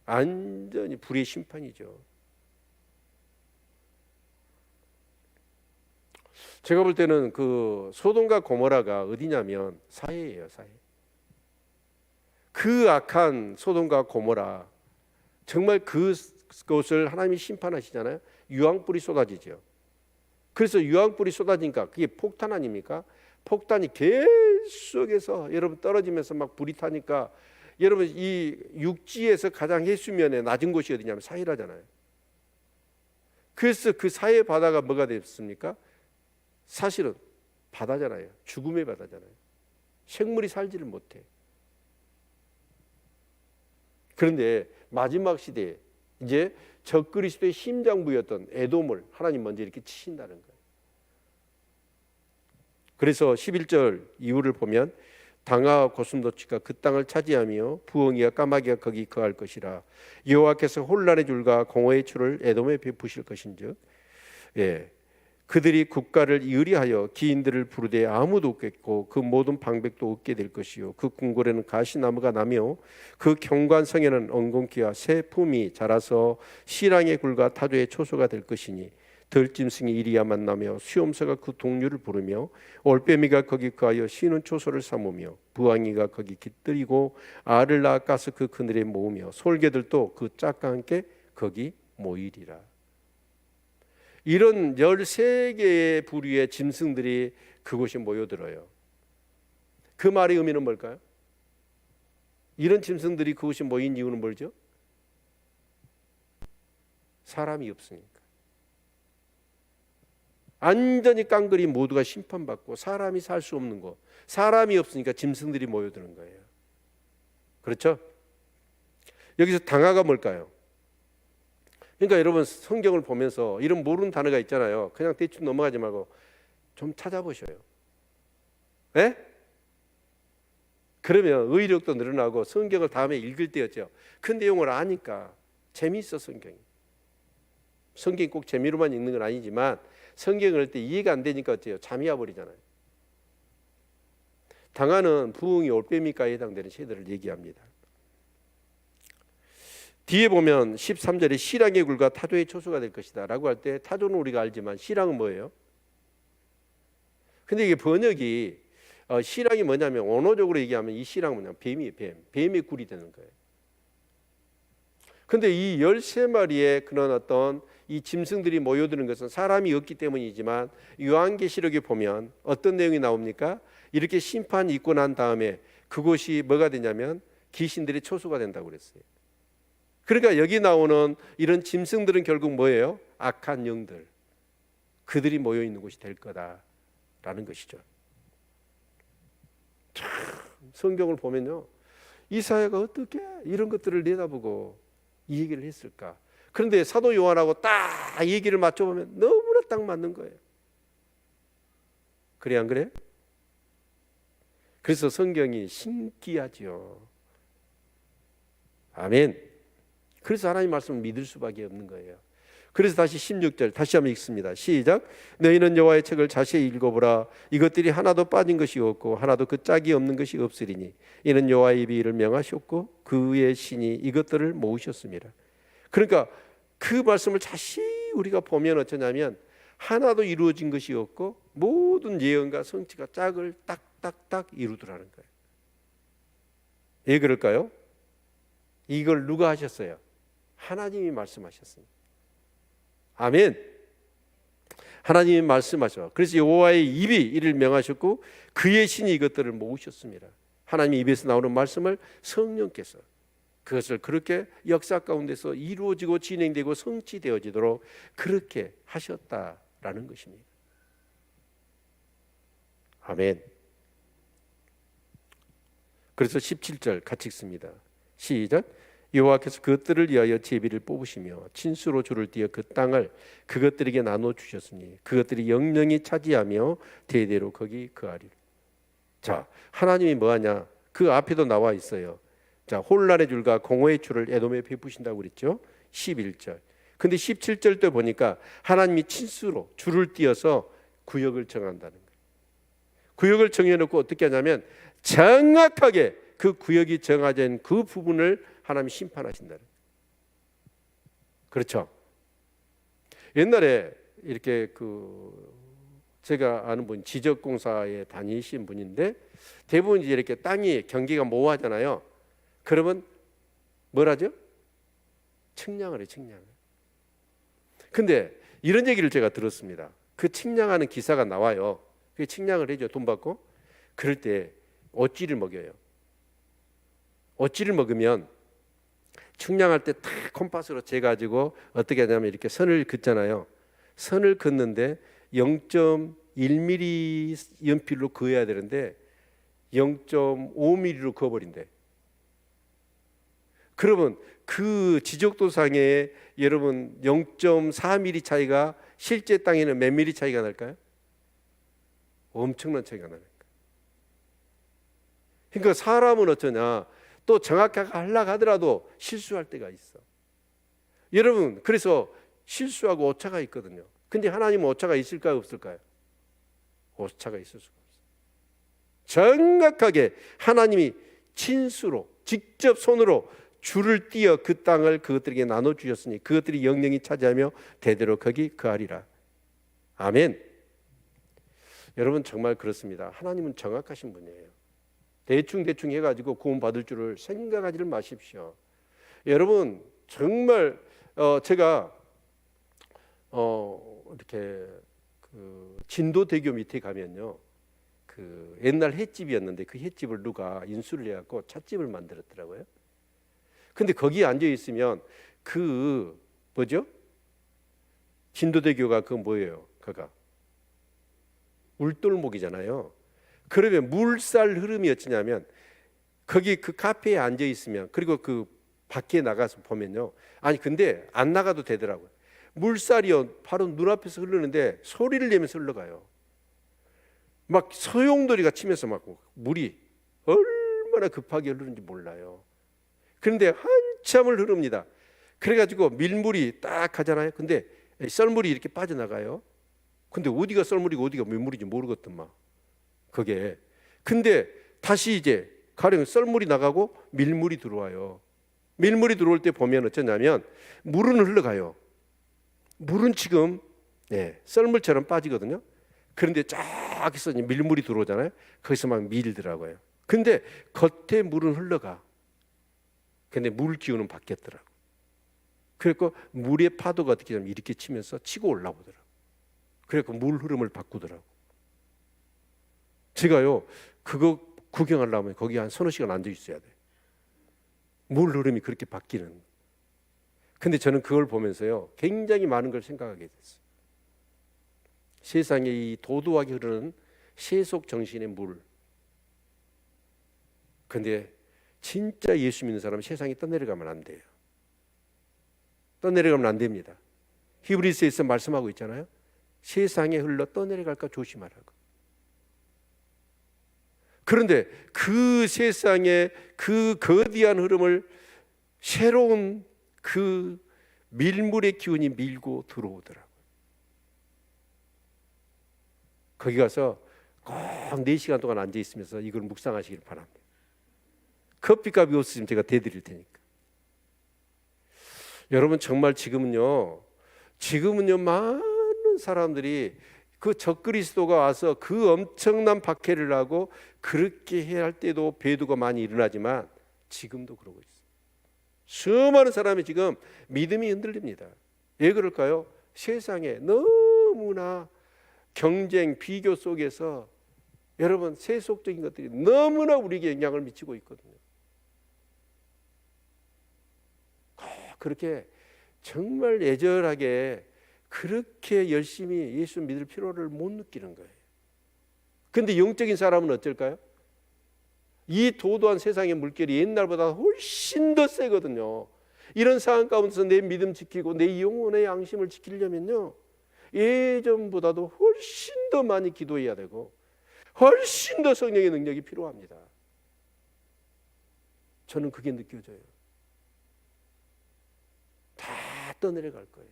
Speaker 1: 완전히 불의 심판이죠. 제가 볼 때는 그 소돔과 고모라가 어디냐면 사해예요, 사해. 그 악한 소돔과 고모라, 정말 그것을 하나님이 심판하시잖아요. 유황불이 쏟아지죠. 그래서 유황불이 쏟아지니까 그게 폭탄 아닙니까? 폭탄이 계속해서 여러분 떨어지면서 막 불이 타니까, 여러분 이 육지에서 가장 해수면에 낮은 곳이 어디냐면 사해라잖아요. 그래서 그 사해 바다가 뭐가 됐습니까? 사실은 바다잖아요. 죽음의 바다잖아요. 생물이 살지를 못해. 그런데 마지막 시대에 이제 적그리스도의 심장부였던 에돔을 하나님 먼저 이렇게 치신다는 거예요. 그래서 11절 이후를 보면 당아와 고슴도치가 그 땅을 차지하며 부엉이와 까마귀가 거기 거할 것이라. 여호와께서 혼란의 줄과 공허의 줄을 에돔에 베푸실 것인즉, 그들이 국가를 이으리하여 기인들을 부르되 아무도 없겠고 그 모든 방백도 없게 될 것이요 그 궁궐에는 가시나무가 나며 그 경관성에는 엉겅퀴와 새 품이 자라서 시랑의 굴과 타조의 초소가 될 것이니 들짐승이 이리야만 나며 수염새가 그 동류를 부르며 올빼미가 거기 거하여 쉬는 초소를 삼으며 부엉이가 거기 깃들이고 알을 낳아 가서 그 그늘에 모으며 솔개들도 그 짝과 함께 거기 모이리라. 이런 13개의 부류의 짐승들이 그곳에 모여들어요. 그 말의 의미는 뭘까요? 이런 짐승들이 그곳에 모인 이유는 뭐죠? 사람이 없으니까. 완전히 깡그리 모두가 심판받고 사람이 살 수 없는 곳, 사람이 없으니까 짐승들이 모여드는 거예요. 그렇죠? 여기서 당화가 뭘까요? 그러니까 여러분 성경을 보면서 이런 모르는 단어가 있잖아요. 그냥 대충 넘어가지 말고 좀 찾아보셔요. 네? 그러면 의력도 늘어나고 성경을 다음에 읽을 때였죠. 그 내용을 아니까 재미있어. 성경이 꼭 재미로만 읽는 건 아니지만 성경을 할 때 이해가 안 되니까 어때요? 잠이 와버리잖아요. 당화는 부엉이, 올빼미가에 해당되는 새들을 얘기합니다. 뒤에 보면 13절에 시랑의 굴과 타조의 초소가 될 것이다 라고 할 때 타조는 우리가 알지만 시랑은 뭐예요? 근데 이게 번역이 시랑이 뭐냐면 언어적으로 얘기하면 이 시랑은 뭐냐면 뱀이에요. 뱀의 굴이 되는 거예요. 근데 이 13마리의 그런 어떤 이 짐승들이 모여드는 것은 사람이 없기 때문이지만 요한계시록에 보면 어떤 내용이 나옵니까? 이렇게 심판이 있고 난 다음에 그곳이 뭐가 되냐면 귀신들의 초소가 된다고 그랬어요. 그러니까 여기 나오는 이런 짐승들은 결국 뭐예요? 악한 영들, 그들이 모여 있는 곳이 될 거다라는 것이죠. 참 성경을 보면요, 이사야가 어떻게 이런 것들을 내다보고 이 얘기를 했을까? 그런데 사도 요한하고 딱 얘기를 맞춰보면 너무나 딱 맞는 거예요. 그래 안 그래? 그래서 성경이 신기하죠. 아멘. 그래서 하나님 말씀을 믿을 수밖에 없는 거예요. 그래서 다시 16절 다시 한번 읽습니다. 시작. 너희는 여호와의 책을 자세히 읽어보라. 이것들이 하나도 빠진 것이 없고 하나도 그 짝이 없는 것이 없으리니 이는 여호와의 입이 이를 명하셨고 그의 신이 이것들을 모으셨습니다. 그러니까 그 말씀을 자세히 우리가 보면 어쩌냐면 하나도 이루어진 것이 없고 모든 예언과 성취가 짝을 딱딱딱 이루더라는 거예요. 왜 그럴까요? 이걸 누가 하셨어요? 하나님이 말씀하셨습니다. 아멘. 하나님이 말씀하셔. 그래서 여호와의 입이 이를 명하셨고 그의 신이 이것들을 모으셨습니다. 하나님의 입에서 나오는 말씀을 성령께서 그것을 그렇게 역사 가운데서 이루어지고 진행되고 성취되어지도록 그렇게 하셨다라는 것입니다. 아멘. 그래서 17절 같이 읽습니다. 시작. 여호와께서 그것들을 위하여 제비를 뽑으시며 진수로 줄을 띄어 그 땅을 그것들에게 나눠 주셨으니 그것들이 영영이 차지하며 대대로 거기 거하리라. 자, 하나님이 뭐하냐? 그 앞에도 나와 있어요. 자, 혼란의 줄과 공허의 줄을 에돔에 베푸신다고 그랬죠. 11절. 근데 17절 때 보니까 하나님이 친수로 줄을 띄어서 구역을 정한다는 거예요. 구역을 정해놓고 어떻게 하냐면 정확하게 그 구역이 정해진 그 부분을 하나님이 심판하신다는 거예요. 그렇죠. 옛날에 이렇게 제가 아는 분 지적공사에 다니신 분인데 대부분 이제 이렇게 땅이 경기가 모호하잖아요. 그러면 뭘 하죠? 측량을 해요, 측량을. 근데 이런 얘기를 제가 들었습니다. 그 측량하는 기사가 나와요. 그 측량을 해줘, 돈 받고. 그럴 때 어찌를 먹여요. 어찌를 먹으면 측량할 때 탁 콤파스로 재가지고 어떻게 하냐면 이렇게 선을 긋잖아요. 선을 긋는데 0.1mm 연필로 그어야 되는데 0.5mm로 그어버린대. 그러면 그 지적도상에 여러분 0.4mm 차이가 실제 땅에는 몇 미리 차이가 날까요? 엄청난 차이가 나니까. 그러니까 사람은 어쩌냐, 또 정확하게 하려고 하더라도 실수할 때가 있어. 여러분, 그래서 실수하고 오차가 있거든요. 근데 하나님은 오차가 있을까요, 없을까요? 오차가 있을 수가 없어요. 정확하게 하나님이 친수로 직접 손으로 줄을 띄어 그 땅을 그것들에게 나눠주셨으니 그것들이 영영이 차지하며 대대로 거기 거하리라. 아멘. 여러분, 정말 그렇습니다. 하나님은 정확하신 분이에요. 대충 해가지고 구원 받을 줄을 생각하지를 마십시오. 여러분, 정말 제가 이렇게 진도대교 밑에 가면요, 옛날 횟집이었는데 그 횟집을 누가 인수를 해갖고 찻집을 만들었더라고요. 근데 거기에 앉아 있으면 뭐죠? 진도대교가 뭐예요? 그가 울돌목이잖아요. 그러면 물살 흐름이 어찌냐면 거기 그 카페에 앉아 있으면, 그리고 밖에 나가서 보면요, 아니 근데 안 나가도 되더라고요. 물살이요 바로 눈앞에서 흐르는데 소리를 내면서 흘러가요. 막 소용돌이가 치면서 막 물이 얼마나 급하게 흐르는지 몰라요. 그런데 한참을 흐릅니다. 그래가지고 밀물이 딱 가잖아요. 근데 썰물이 이렇게 빠져나가요. 근데 어디가 썰물이고 어디가 밀물인지 모르겠더만 그게. 근데 다시 이제 가령 썰물이 나가고 밀물이 들어와요. 밀물이 들어올 때 보면 어쩌냐면 물은 흘러가요. 물은 지금 썰물처럼 빠지거든요. 그런데 쫙 해서 밀물이 들어오잖아요. 거기서 막 밀더라고요. 근데 겉에 물은 흘러가. 근데 물 기운은 바뀌었더라고. 그래서 물의 파도가 어떻게 되면 이렇게 치면서 치고 올라오더라고. 그래서 물 흐름을 바꾸더라고. 제가요 그거 구경하려면 거기 한 서너 시간 앉아 있어야 돼. 물 흐름이 그렇게 바뀌는. 근데 저는 그걸 보면서요 굉장히 많은 걸 생각하게 됐어요. 세상에 이 도도하게 흐르는 세속 정신의 물. 근데 진짜 예수 믿는 사람은 세상에 떠내려가면 안 돼요. 떠내려가면 안 됩니다. 히브리서에서 말씀하고 있잖아요. 세상에 흘러 떠내려갈까 조심하라고. 그런데 그 세상의 그 거대한 흐름을 새로운 밀물의 기운이 밀고 들어오더라고요. 거기 가서 꼭 4시간 동안 앉아 있으면서 이걸 묵상하시길 바랍니다. 커피값이 없으면 제가 대드릴 테니까. 여러분, 정말 지금은요 많은 사람들이 그 적그리스도가 와서 그 엄청난 박해를 하고 그렇게 해야 할 때도 배도가 많이 일어나지만 지금도 그러고 있어요. 수많은 사람이 지금 믿음이 흔들립니다. 왜 그럴까요? 세상에 너무나 경쟁, 비교 속에서 여러분 세속적인 것들이 너무나 우리에게 영향을 미치고 있거든요. 그렇게 정말 애절하게 그렇게 열심히 예수 믿을 필요를 못 느끼는 거예요. 그런데 영적인 사람은 어떨까요? 이 도도한 세상의 물결이 옛날보다 훨씬 더 세거든요. 이런 상황 가운데서 내 믿음 지키고 내 영혼의 양심을 지키려면요 예전보다도 훨씬 더 많이 기도해야 되고 훨씬 더 성령의 능력이 필요합니다. 저는 그게 느껴져요. 다 떠내려갈 거예요.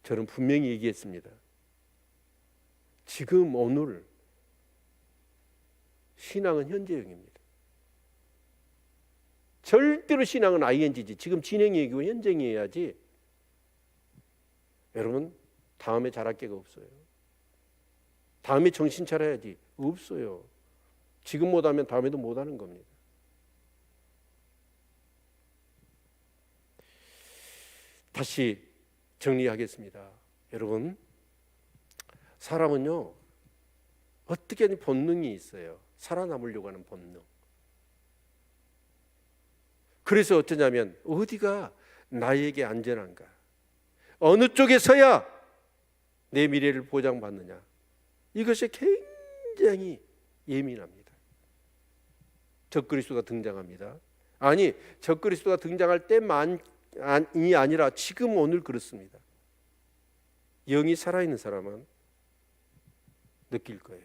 Speaker 1: 저는 분명히 얘기했습니다. 지금 오늘 신앙은 현재형입니다. 절대로 신앙은 ing지. 지금 진행이고 현재해야지. 여러분 다음에 잘할 게가 없어요. 다음에 정신 차려야지. 없어요. 지금 못하면 다음에도 못하는 겁니다. 다시 정리하겠습니다. 여러분, 사람은요 어떻게든 본능이 있어요. 살아남으려고 하는 본능. 그래서 어쩌냐면 어디가 나에게 안전한가, 어느 쪽에 서야 내 미래를 보장받느냐, 이것이 굉장히 예민합니다. 적그리스도가 등장합니다. 아니, 적그리스도가 등장할 때만이 아니라 지금 오늘 그렇습니다. 영이 살아있는 사람은 느낄 거예요.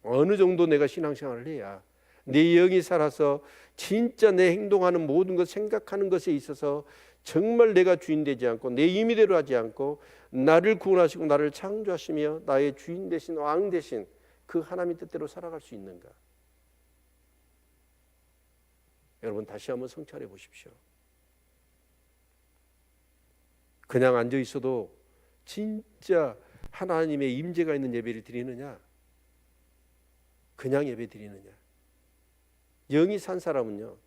Speaker 1: 어느 정도 내가 신앙생활을 해야 내 영이 살아서 진짜 내 행동하는 모든 것, 생각하는 것에 있어서 정말 내가 주인 되지 않고 내 임의대로 하지 않고 나를 구원하시고 나를 창조하시며 나의 주인 되신 왕 되신 그 하나님의 뜻대로 살아갈 수 있는가. 여러분 다시 한번 성찰해 보십시오. 그냥 앉아 있어도 진짜 하나님의 임재가 있는 예배를 드리느냐, 그냥 예배 드리느냐. 영이 산 사람은요